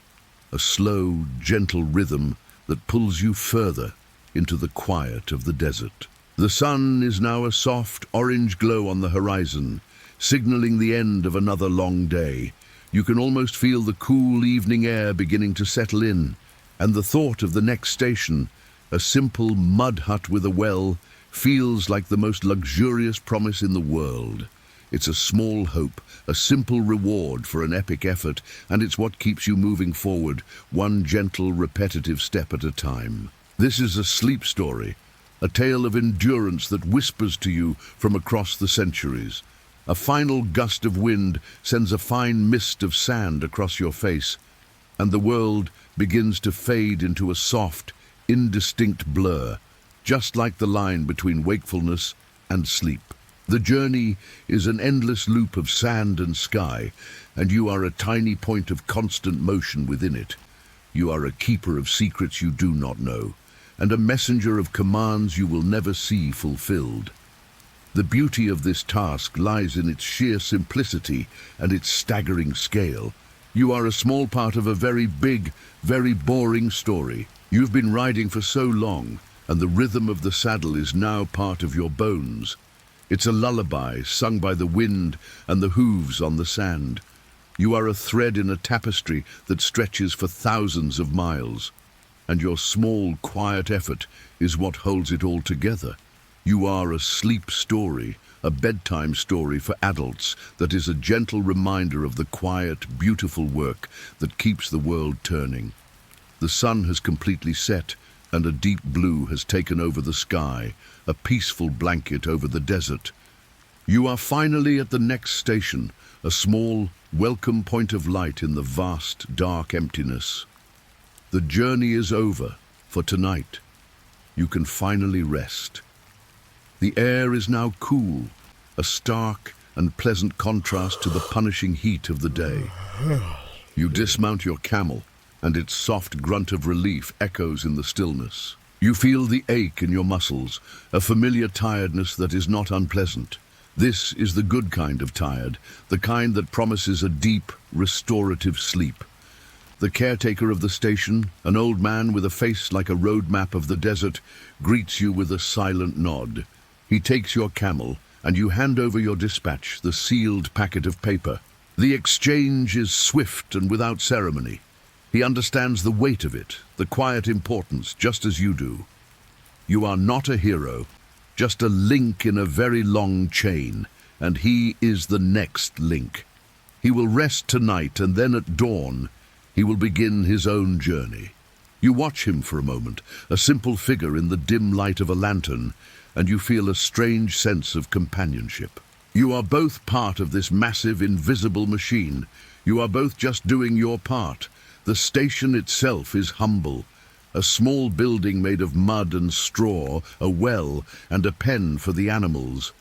a slow, gentle rhythm that pulls you further into the quiet of the desert. The sun is now a soft orange glow on the horizon, signaling the end of another long day. You can almost feel the cool evening air beginning to settle in, and the thought of the next station, A simple mud hut with a well feels like the most luxurious promise in the world. It's a small hope, a simple reward for an epic effort, and it's what keeps you moving forward, one gentle, repetitive step at a time. This is a sleep story, a tale of endurance that whispers to you from across the centuries. A final gust of wind sends a fine mist of sand across your face, and the world begins to fade into a soft, indistinct blur, just like the line between wakefulness and sleep. The journey is an endless loop of sand and sky, and you are a tiny point of constant motion within it. You are a keeper of secrets you do not know, and a messenger of commands you will never see fulfilled. The beauty of this task lies in its sheer simplicity and its staggering scale. You are a small part of a very big, very boring story. You've been riding for so long, and the rhythm of the saddle is now part of your bones. It's a lullaby sung by the wind and the hooves on the sand. You are a thread in a tapestry that stretches for thousands of miles, and your small, quiet effort is what holds it all together. You are a sleep story, a bedtime story for adults that is a gentle reminder of the quiet, beautiful work that keeps the world turning. The sun has completely set, and a deep blue has taken over the sky, a peaceful blanket over the desert. You are finally at the next station, a small, welcome point of light in the vast, dark emptiness. The journey is over for tonight. You can finally rest. The air is now cool, a stark and pleasant contrast to the punishing heat of the day. You dismount your camel, and its soft grunt of relief echoes in the stillness. You feel the ache in your muscles, a familiar tiredness that is not unpleasant. This is the good kind of tired, the kind that promises a deep, restorative sleep. The caretaker of the station, an old man with a face like a road map of the desert, greets you with a silent nod. He takes your camel, and you hand over your dispatch, the sealed packet of paper. The exchange is swift and without ceremony. He understands the weight of it, the quiet importance, just as you do. You are not a hero, just a link in a very long chain, and he is the next link. He will rest tonight, and then at dawn, he will begin his own journey. You watch him for a moment, a simple figure in the dim light of a lantern, and you feel a strange sense of companionship. You are both part of this massive, invisible machine. You are both just doing your part. The station itself is humble, a small building made of mud and straw, a well, and a pen for the animals.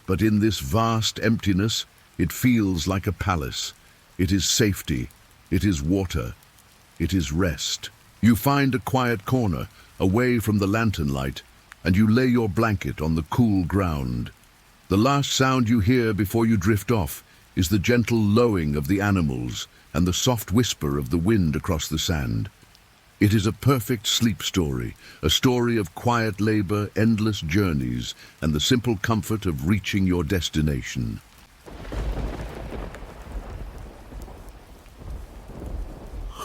But in this vast emptiness, it feels like a palace. It is safety, it is water, it is rest. You find a quiet corner, away from the lantern light, and you lay your blanket on the cool ground. The last sound you hear before you drift off is the gentle lowing of the animals and the soft whisper of the wind across the sand. It is a perfect sleep story, a story of quiet labor, endless journeys, and the simple comfort of reaching your destination.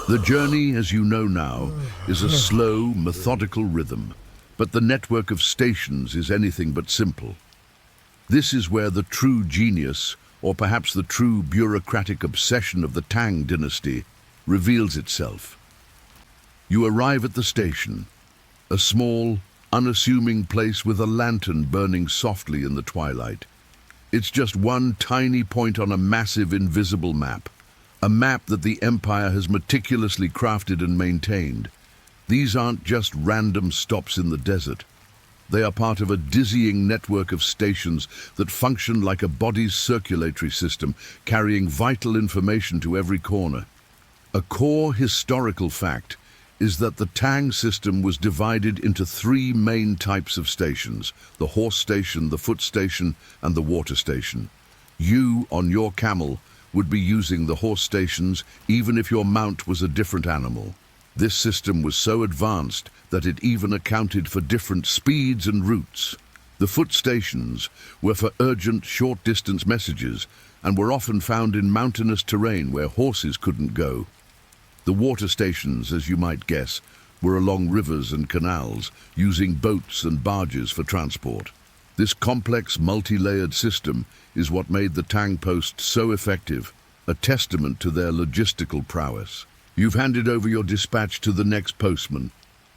The journey, as you know now, is a slow, methodical rhythm, but the network of stations is anything but simple. This is where the true genius, or perhaps the true bureaucratic obsession of the Tang Dynasty, reveals itself. You arrive at the station, a small, unassuming place with a lantern burning softly in the twilight. It's just one tiny point on a massive invisible map, a map that the Empire has meticulously crafted and maintained. These aren't just random stops in the desert. They are part of a dizzying network of stations that function like a body's circulatory system, carrying vital information to every corner. A core historical fact is that the Tang system was divided into three main types of stations: the horse station, the foot station, and the water station. You, on your camel, would be using the horse stations even if your mount was a different animal. This system was so advanced that it even accounted for different speeds and routes. The foot stations were for urgent, short-distance messages and were often found in mountainous terrain where horses couldn't go. The water stations, as you might guess, were along rivers and canals, using boats and barges for transport. This complex, multi-layered system is what made the Tang post so effective, a testament to their logistical prowess. You've handed over your dispatch to the next postman.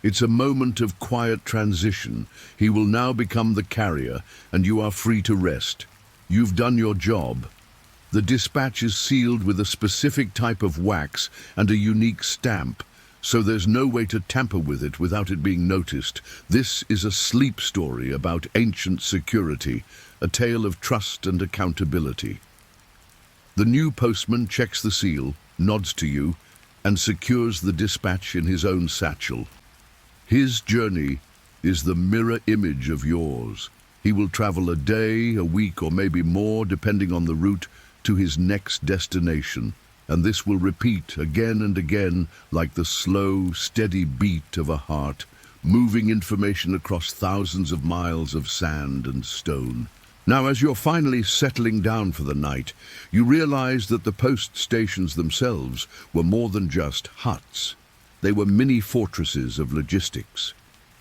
It's a moment of quiet transition. He will now become the carrier, and you are free to rest. You've done your job. The dispatch is sealed with a specific type of wax and a unique stamp, so there's no way to tamper with it without it being noticed. This is a sleep story about ancient security, a tale of trust and accountability. The new postman checks the seal, nods to you, and secures the dispatch in his own satchel. His journey is the mirror image of yours. He will travel a day, a week, or maybe more, depending on the route, to his next destination, and this will repeat again and again like the slow, steady beat of a heart, moving information across thousands of miles of sand and stone. Now, as you're finally settling down for the night, you realize that the post stations themselves were more than just huts. They were mini fortresses of logistics.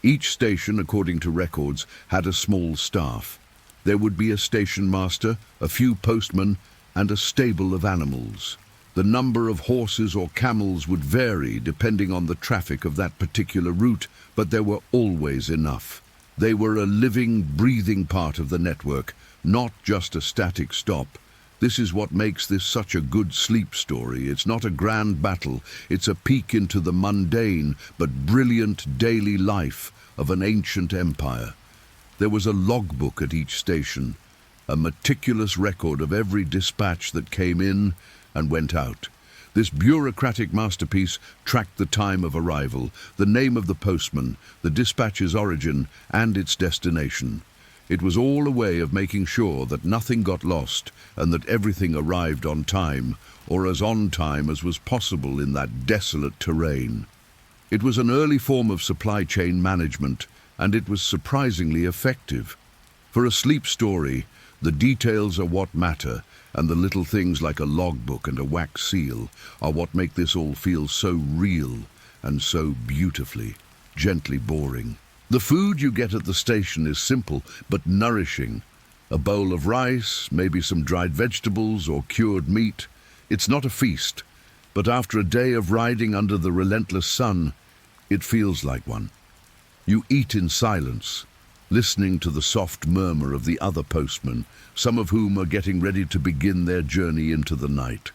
Each station, according to records, had a small staff. There would be a station master, a few postmen, and a stable of animals. The number of horses or camels would vary depending on the traffic of that particular route, but there were always enough. They were a living, breathing part of the network, not just a static stop. This is what makes this such a good sleep story. It's not a grand battle, it's a peek into the mundane but brilliant daily life of an ancient empire. There was a logbook at each station, a meticulous record of every dispatch that came in and went out. This bureaucratic masterpiece tracked the time of arrival, the name of the postman, the dispatch's origin, and its destination. It was all a way of making sure that nothing got lost and that everything arrived on time, or as on time as was possible in that desolate terrain. It was an early form of supply chain management, and it was surprisingly effective. For a sleep story, the details are what matter, and the little things like a logbook and a wax seal are what make this all feel so real and so beautifully, gently boring. The food you get at the station is simple but nourishing. A bowl of rice, maybe some dried vegetables or cured meat. It's not a feast, but after a day of riding under the relentless sun, it feels like one. You eat in silence, listening to the soft murmur of the other postmen, some of whom are getting ready to begin their journey into the night.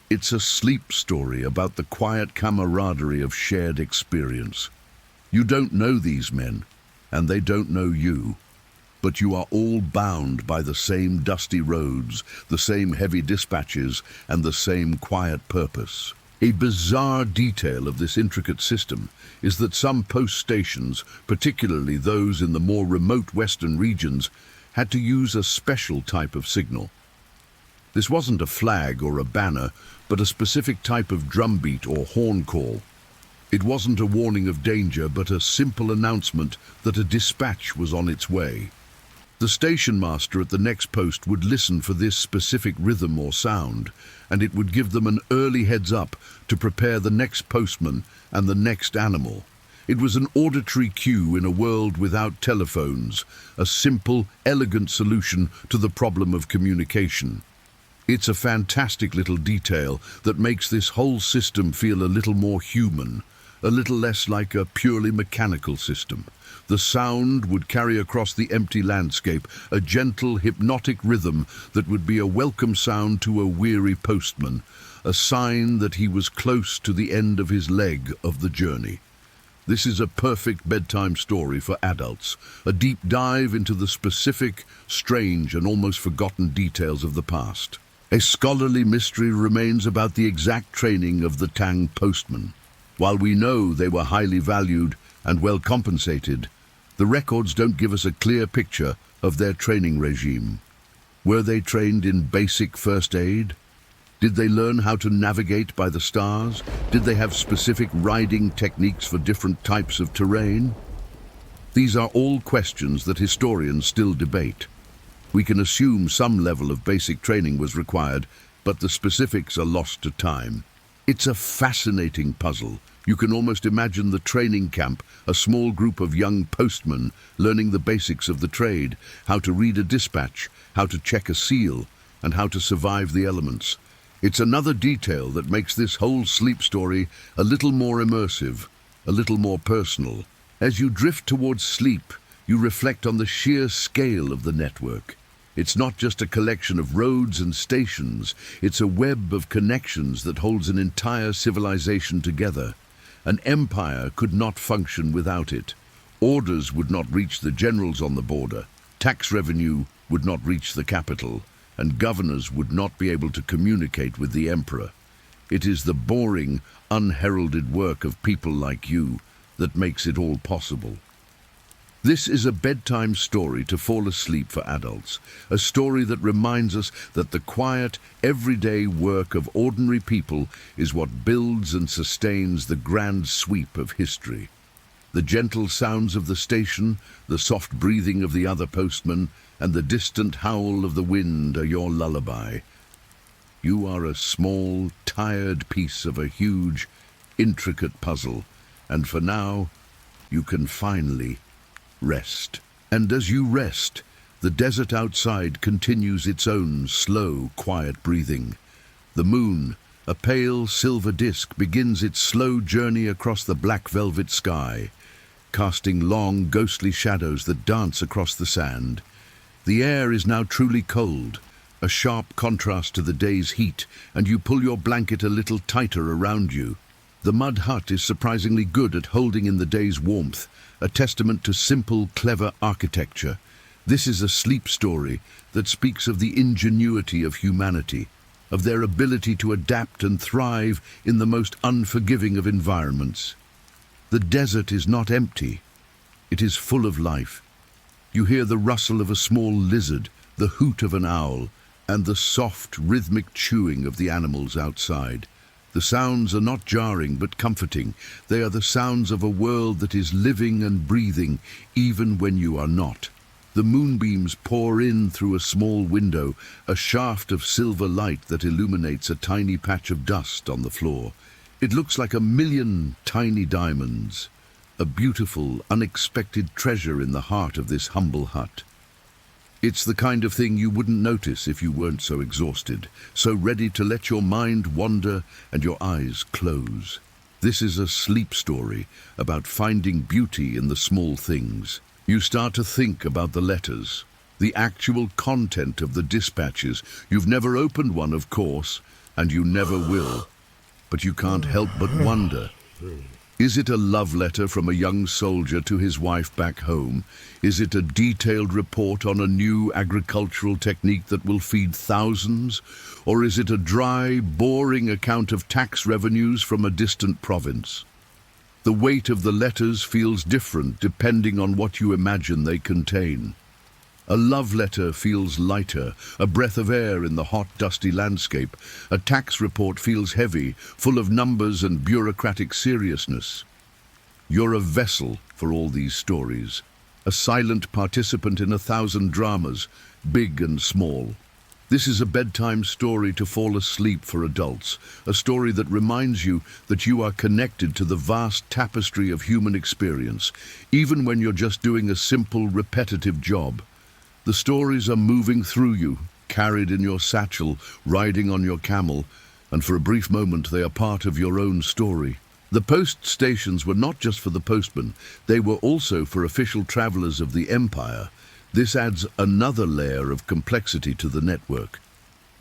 It's a sleep story about the quiet camaraderie of shared experience. You don't know these men, and they don't know you, but you are all bound by the same dusty roads, the same heavy dispatches, and the same quiet purpose. A bizarre detail of this intricate system is that some post stations, particularly those in the more remote western regions, had to use a special type of signal. This wasn't a flag or a banner, but a specific type of drumbeat or horn call. It wasn't a warning of danger, but a simple announcement that a dispatch was on its way. The station master at the next post would listen for this specific rhythm or sound, and it would give them an early heads up to prepare the next postman and the next animal. It was an auditory cue in a world without telephones, a simple, elegant solution to the problem of communication. It's a fantastic little detail that makes this whole system feel a little more human, a little less like a purely mechanical system. The sound would carry across the empty landscape, a gentle, hypnotic rhythm that would be a welcome sound to a weary postman, a sign that he was close to the end of his leg of the journey. This is a perfect bedtime story for adults, a deep dive into the specific, strange, and almost forgotten details of the past. A scholarly mystery remains about the exact training of the Tang postmen. While we know they were highly valued and well compensated, the records don't give us a clear picture of their training regime. Were they trained in basic first aid? Did they learn how to navigate by the stars? Did they have specific riding techniques for different types of terrain? These are all questions that historians still debate. We can assume some level of basic training was required, but the specifics are lost to time. It's a fascinating puzzle, You can almost imagine the training camp, a small group of young postmen learning the basics of the trade, how to read a dispatch, how to check a seal, and how to survive the elements. It's another detail that makes this whole sleep story a little more immersive, a little more personal. As you drift towards sleep, you reflect on the sheer scale of the network. It's not just a collection of roads and stations, it's a web of connections that holds an entire civilization together. An empire could not function without it. Orders would not reach the generals on the border, tax revenue would not reach the capital, and governors would not be able to communicate with the emperor. It is the boring, unheralded work of people like you that makes it all possible. This is a bedtime story to fall asleep for adults, a story that reminds us that the quiet, everyday work of ordinary people is what builds and sustains the grand sweep of history. The gentle sounds of the station, the soft breathing of the other postmen, and the distant howl of the wind are your lullaby. You are a small, tired piece of a huge, intricate puzzle, and for now, you can finally rest. And as you rest, the desert outside continues its own slow, quiet breathing. The moon, a pale silver disk, begins its slow journey across the black velvet sky, casting long, ghostly shadows that dance across the sand. The air is now truly cold, a sharp contrast to the day's heat, and you pull your blanket a little tighter around you. The mud hut is surprisingly good at holding in the day's warmth, a testament to simple, clever architecture. This is a sleep story that speaks of the ingenuity of humanity, of their ability to adapt and thrive in the most unforgiving of environments. The desert is not empty. It is full of life. You hear the rustle of a small lizard, the hoot of an owl, and the soft, rhythmic chewing of the animals outside. The sounds are not jarring but comforting. They are the sounds of a world that is living and breathing even when you are not. The moonbeams pour in through a small window, a shaft of silver light that illuminates a tiny patch of dust on the floor. It looks like 1,000,000 tiny diamonds, a beautiful, unexpected treasure in the heart of this humble hut. It's the kind of thing you wouldn't notice if you weren't so exhausted, so ready to let your mind wander and your eyes close. This is a sleep story about finding beauty in the small things. You start to think about the letters, the actual content of the dispatches. You've never opened one, of course, and you never will. But you can't help but wonder. Is it a love letter from a young soldier to his wife back home? Is it a detailed report on a new agricultural technique that will feed thousands? Or is it a dry, boring account of tax revenues from a distant province? The weight of the letters feels different depending on what you imagine they contain. A love letter feels lighter, a breath of air in the hot, dusty landscape. A tax report feels heavy, full of numbers and bureaucratic seriousness. You're a vessel for all these stories, a silent participant in 1,000 dramas, big and small. This is a bedtime story to fall asleep for adults, a story that reminds you that you are connected to the vast tapestry of human experience, even when you're just doing a simple, repetitive job. The stories are moving through you, carried in your satchel, riding on your camel, and for a brief moment they are part of your own story. The post stations were not just for the postmen, they were also for official travelers of the empire. This adds another layer of complexity to the network.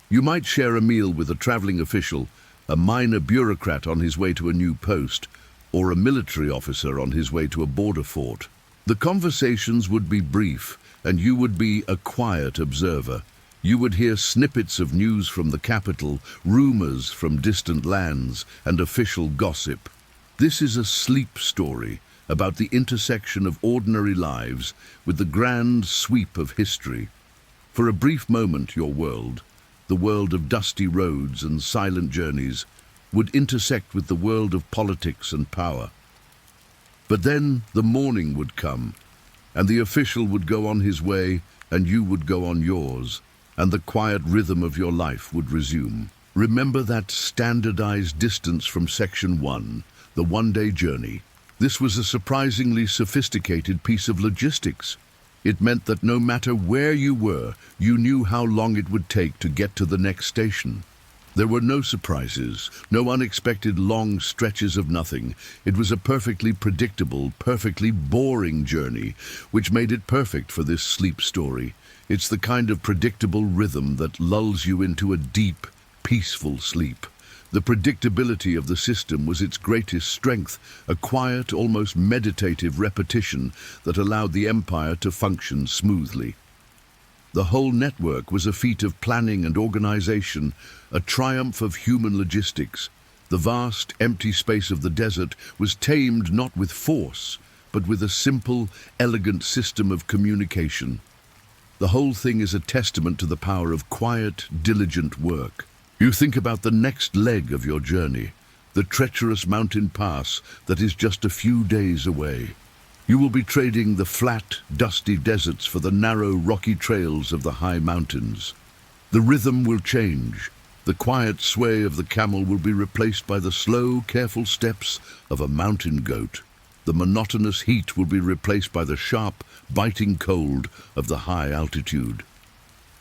You might share a meal with a traveling official, a minor bureaucrat on his way to a new post, or a military officer on his way to a border fort. The conversations would be brief, and you would be a quiet observer. You would hear snippets of news from the capital, rumors from distant lands, and official gossip. This is a sleep story about the intersection of ordinary lives with the grand sweep of history. For a brief moment, your world, the world of dusty roads and silent journeys, would intersect with the world of politics and power. But then the morning would come, and the official would go on his way, and you would go on yours, and the quiet rhythm of your life would resume. Remember that standardized distance from Section 1, the one-day journey. This was a surprisingly sophisticated piece of logistics. It meant that no matter where you were, you knew how long it would take to get to the next station. There were no surprises, no unexpected long stretches of nothing. It was a perfectly predictable, perfectly boring journey, which made it perfect for this sleep story. It's the kind of predictable rhythm that lulls you into a deep, peaceful sleep. The predictability of the system was its greatest strength, a quiet, almost meditative repetition that allowed the empire to function smoothly. The whole network was a feat of planning and organization, a triumph of human logistics. The vast, empty space of the desert was tamed not with force, but with a simple, elegant system of communication. The whole thing is a testament to the power of quiet, diligent work. You think about the next leg of your journey, the treacherous mountain pass that is just a few days away. You will be trading the flat, dusty deserts for the narrow, rocky trails of the high mountains. The rhythm will change. The quiet sway of the camel will be replaced by the slow, careful steps of a mountain goat. The monotonous heat will be replaced by the sharp, biting cold of the high altitude.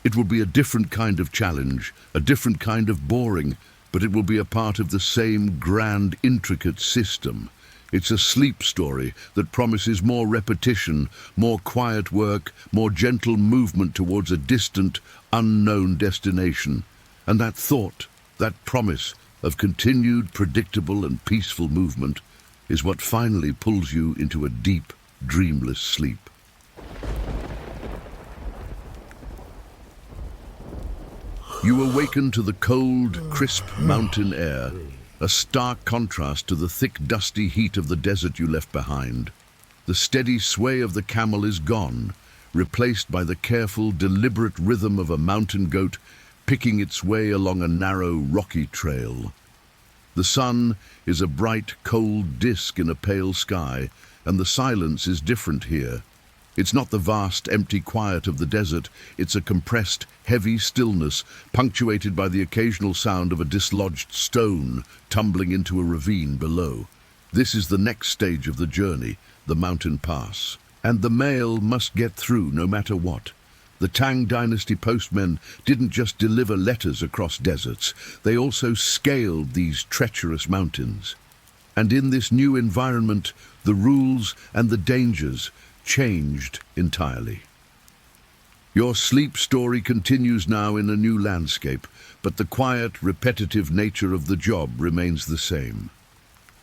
It will be a different kind of challenge, a different kind of boring, but it will be a part of the same grand, intricate system. It's a sleep story that promises more repetition, more quiet work, more gentle movement towards a distant, unknown destination. And that thought, that promise of continued, predictable and peaceful movement is what finally pulls you into a deep, dreamless sleep. You awaken to the cold, crisp mountain air, a stark contrast to the thick, dusty heat of the desert you left behind. The steady sway of the camel is gone, replaced by the careful, deliberate rhythm of a mountain goat picking its way along a narrow, rocky trail. The sun is a bright, cold disk in a pale sky, and the silence is different here. It's not the vast, empty quiet of the desert. It's a compressed, heavy stillness, punctuated by the occasional sound of a dislodged stone tumbling into a ravine below. This is the next stage of the journey, the mountain pass. And the mail must get through no matter what. The Tang Dynasty postmen didn't just deliver letters across deserts. They also scaled these treacherous mountains. And in this new environment, the rules and the dangers changed entirely. Your sleep story continues now in a new landscape, but the quiet, repetitive nature of the job remains the same.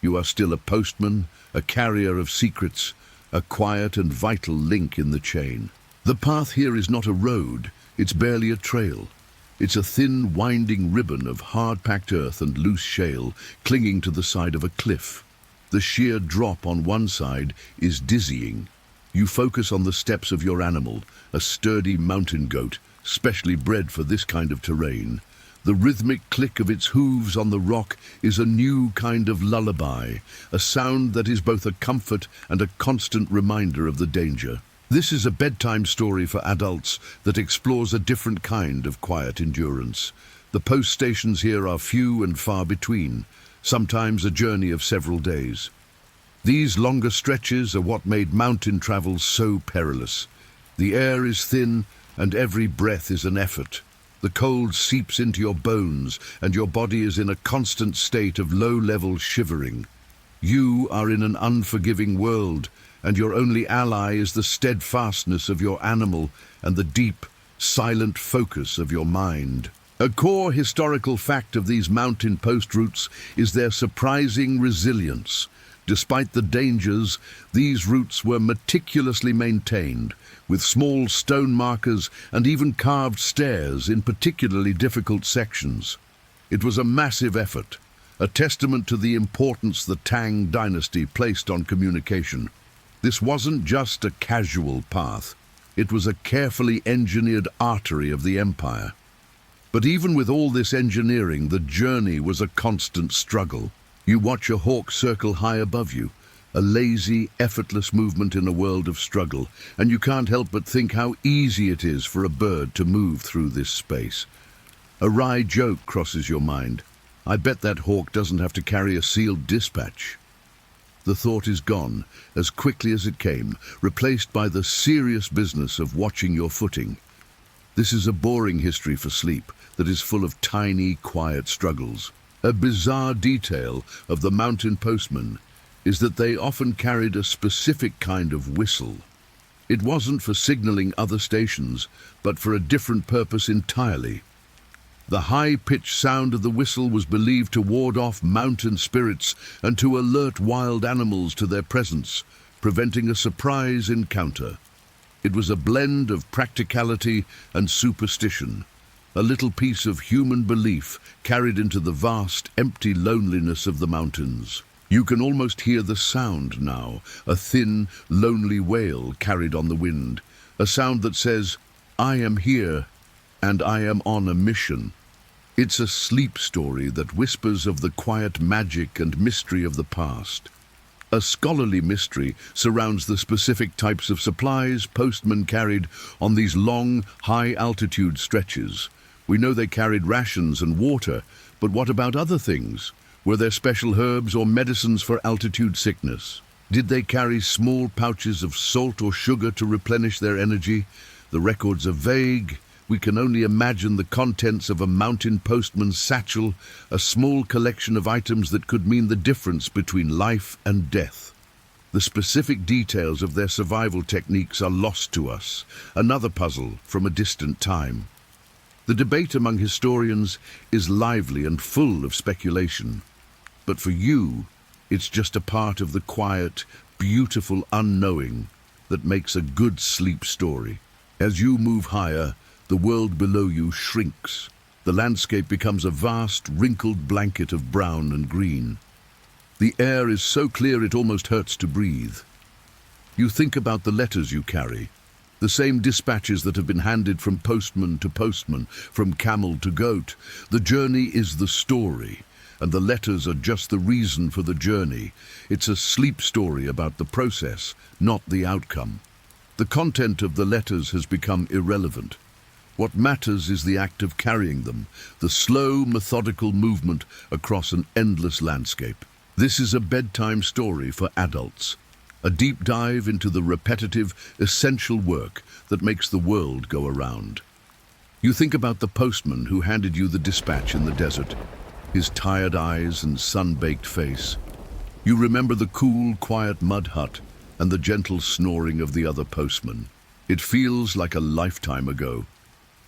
You are still a postman, a carrier of secrets, a quiet and vital link in the chain. The path here is not a road, it's barely a trail. It's a thin, winding ribbon of hard-packed earth and loose shale clinging to the side of a cliff. The sheer drop on one side is dizzying. You focus on the steps of your animal, a sturdy mountain goat, specially bred for this kind of terrain. The rhythmic click of its hooves on the rock is a new kind of lullaby, a sound that is both a comfort and a constant reminder of the danger. This is a bedtime story for adults that explores a different kind of quiet endurance. The post stations here are few and far between, sometimes a journey of several days. These longer stretches are what made mountain travel so perilous. The air is thin and every breath is an effort. The cold seeps into your bones and your body is in a constant state of low-level shivering. You are in an unforgiving world, and your only ally is the steadfastness of your animal and the deep, silent focus of your mind. A core historical fact of these mountain post routes is their surprising resilience. Despite the dangers, these routes were meticulously maintained, with small stone markers and even carved stairs in particularly difficult sections. It was a massive effort, a testament to the importance the Tang Dynasty placed on communication. This wasn't just a casual path, it was a carefully engineered artery of the empire. But even with all this engineering, the journey was a constant struggle. You watch a hawk circle high above you, a lazy, effortless movement in a world of struggle, and you can't help but think how easy it is for a bird to move through this space. A wry joke crosses your mind. I bet that hawk doesn't have to carry a sealed dispatch. The thought is gone as quickly as it came, replaced by the serious business of watching your footing. This is a boring history for sleep that is full of tiny, quiet struggles. A bizarre detail of the mountain postmen is that they often carried a specific kind of whistle. It wasn't for signaling other stations, but for a different purpose entirely. The high-pitched sound of the whistle was believed to ward off mountain spirits and to alert wild animals to their presence, preventing a surprise encounter. It was a blend of practicality and superstition, a little piece of human belief carried into the vast, empty loneliness of the mountains. You can almost hear the sound now, a thin, lonely wail carried on the wind, a sound that says, "I am here, and I am on a mission." It's a sleep story that whispers of the quiet magic and mystery of the past. A scholarly mystery surrounds the specific types of supplies postmen carried on these long, high-altitude stretches. We know they carried rations and water, but what about other things? Were there special herbs or medicines for altitude sickness? Did they carry small pouches of salt or sugar to replenish their energy? The records are vague. We can only imagine the contents of a mountain postman's satchel, a small collection of items that could mean the difference between life and death. The specific details of their survival techniques are lost to us, another puzzle from a distant time. The debate among historians is lively and full of speculation. But for you, it's just a part of the quiet, beautiful unknowing that makes a good sleep story. As you move higher, the world below you shrinks. The landscape becomes a vast, wrinkled blanket of brown and green. The air is so clear it almost hurts to breathe. You think about the letters you carry, the same dispatches that have been handed from postman to postman, from camel to goat. The journey is the story, and the letters are just the reason for the journey. It's a sleep story about the process, not the outcome. The content of the letters has become irrelevant. What matters is the act of carrying them, the slow, methodical movement across an endless landscape. This is a bedtime story for adults, a deep dive into the repetitive, essential work that makes the world go around. You think about the postman who handed you the dispatch in the desert, his tired eyes and sun-baked face. You remember the cool, quiet mud hut and the gentle snoring of the other postman. It feels like a lifetime ago.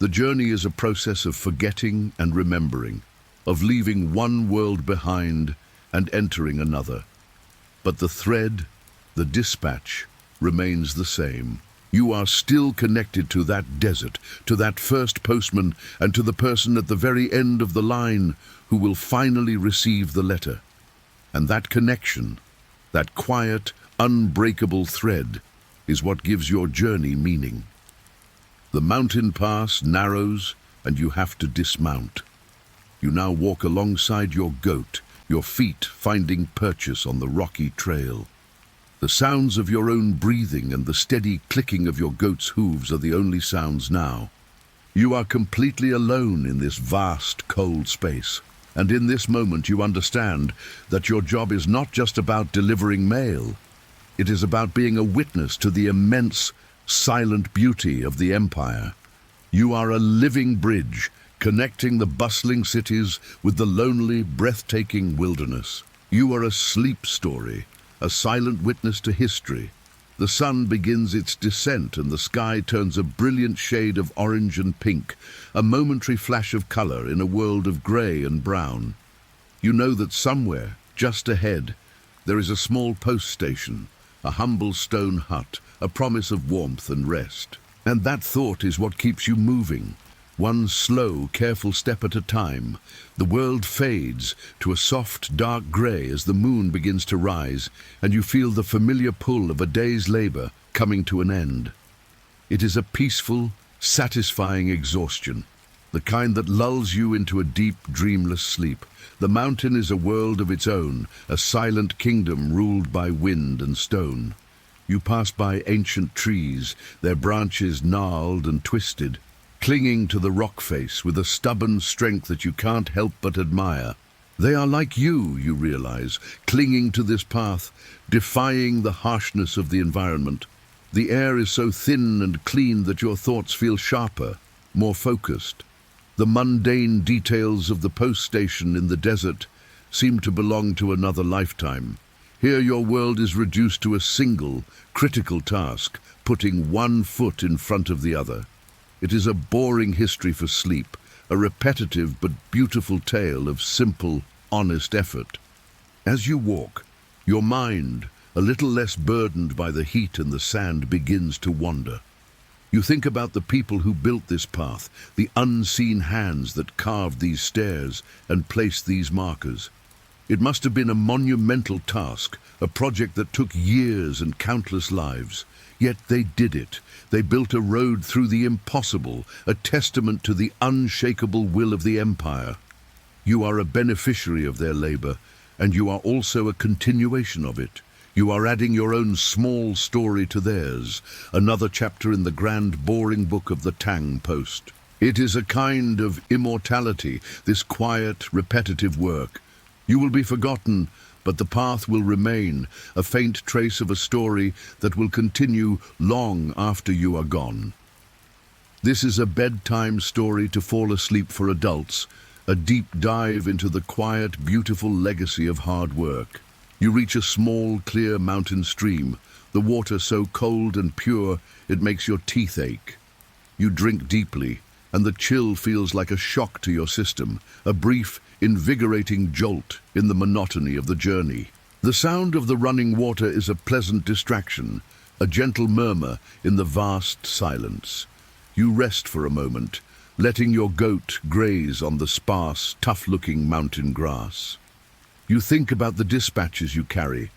The journey is a process of forgetting and remembering, of leaving one world behind and entering another. But the thread, the dispatch, remains the same. You are still connected to that desert, to that first postman, and to the person at the very end of the line who will finally receive the letter. And that connection, that quiet, unbreakable thread, is what gives your journey meaning. The mountain pass narrows, and you have to dismount. You now walk alongside your goat, your feet finding purchase on the rocky trail. The sounds of your own breathing and the steady clicking of your goat's hooves are the only sounds now. You are completely alone in this vast, cold space. And in this moment you understand that your job is not just about delivering mail. It is about being a witness to the immense, silent beauty of the empire. You are a living bridge, connecting the bustling cities with the lonely, breathtaking wilderness. You are a sleep story, a silent witness to history. The sun begins its descent and the sky turns a brilliant shade of orange and pink, a momentary flash of color in a world of gray and brown. You know that somewhere, just ahead, there is a small post station, a humble stone hut, a promise of warmth and rest. And that thought is what keeps you moving. One slow, careful step at a time, the world fades to a soft, dark grey as the moon begins to rise, and you feel the familiar pull of a day's labor coming to an end. It is a peaceful, satisfying exhaustion, the kind that lulls you into a deep, dreamless sleep. The mountain is a world of its own, a silent kingdom ruled by wind and stone. You pass by ancient trees, their branches gnarled and twisted, clinging to the rock face with a stubborn strength that you can't help but admire. They are like you realize, clinging to this path, defying the harshness of the environment. The air is so thin and clean that your thoughts feel sharper, more focused. The mundane details of the post station in the desert seem to belong to another lifetime. Here your world is reduced to a single, critical task, putting one foot in front of the other. It is a boring history for sleep, a repetitive but beautiful tale of simple, honest effort. As you walk, your mind, a little less burdened by the heat and the sand, begins to wander. You think about the people who built this path, the unseen hands that carved these stairs and placed these markers. It must have been a monumental task, a project that took years and countless lives. Yet they did it. They built a road through the impossible, a testament to the unshakable will of the empire. You are a beneficiary of their labor, and you are also a continuation of it. You are adding your own small story to theirs, another chapter in the grand boring book of the Tang Post. It is a kind of immortality, this quiet, repetitive work. You will be forgotten, but the path will remain, a faint trace of a story that will continue long after you are gone. This is a bedtime story to fall asleep for adults, a deep dive into the quiet, beautiful legacy of hard work. You reach a small, clear mountain stream, the water so cold and pure it makes your teeth ache. You drink deeply, and the chill feels like a shock to your system, a brief, invigorating jolt in the monotony of the journey. The sound of the running water is a pleasant distraction, a gentle murmur in the vast silence. You rest for a moment, letting your goat graze on the sparse, tough-looking mountain grass. You think about the dispatches you carry,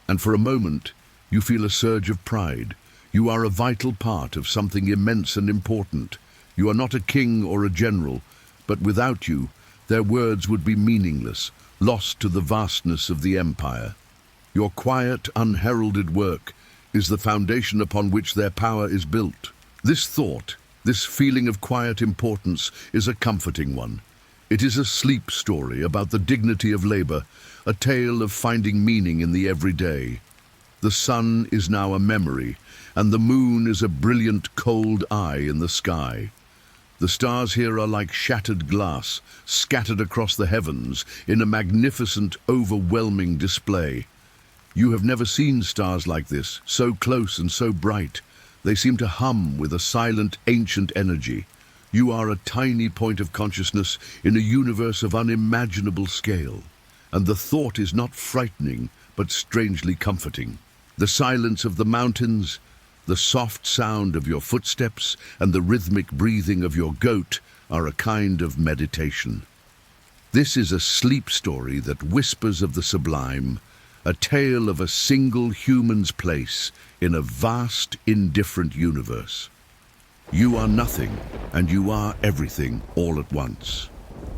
and for a moment you feel a surge of pride. You are a vital part of something immense and important. You are not a king or a general, but without you, their words would be meaningless, lost to the vastness of the empire. Your quiet, unheralded work is the foundation upon which their power is built. This thought, this feeling of quiet importance, is a comforting one. It is a sleep story about the dignity of labor, a tale of finding meaning in the everyday. The sun is now a memory, and the moon is a brilliant, cold eye in the sky. The stars here are like shattered glass, scattered across the heavens in a magnificent, overwhelming display. You have never seen stars like this, so close and so bright. They seem to hum with a silent, ancient energy. You are a tiny point of consciousness in a universe of unimaginable scale. And the thought is not frightening, but strangely comforting. The silence of the mountains, the soft sound of your footsteps, and the rhythmic breathing of your goat are a kind of meditation. This is a sleep story that whispers of the sublime, a tale of a single human's place in a vast, indifferent universe. You are nothing, and you are everything all at once.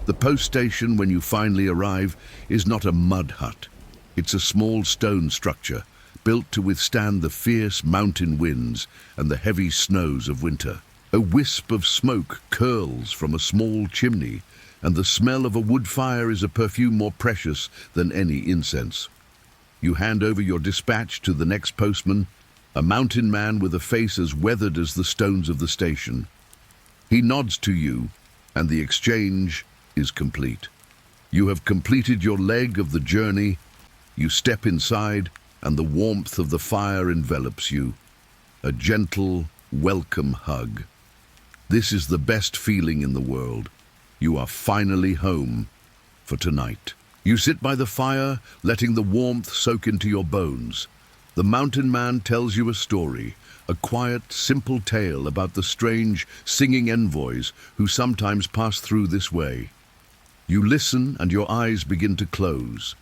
The post station, when you finally arrive, is not a mud hut. It's a small stone structure, built to withstand the fierce mountain winds and the heavy snows of winter. A wisp of smoke curls from a small chimney, and the smell of a wood fire is a perfume more precious than any incense. You hand over your dispatch to the next postman, a mountain man with a face as weathered as the stones of the station. He nods to you, and the exchange is complete. You have completed your leg of the journey. You step inside, and the warmth of the fire envelops you. A gentle, welcome hug. This is the best feeling in the world. You are finally home for tonight. You sit by the fire, letting the warmth soak into your bones. The mountain man tells you a story, a quiet, simple tale about the strange, singing envoys who sometimes pass through this way. You listen, and your eyes begin to close.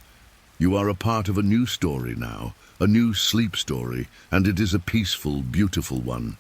You are a part of a new story now, a new sleep story, and it is a peaceful, beautiful one.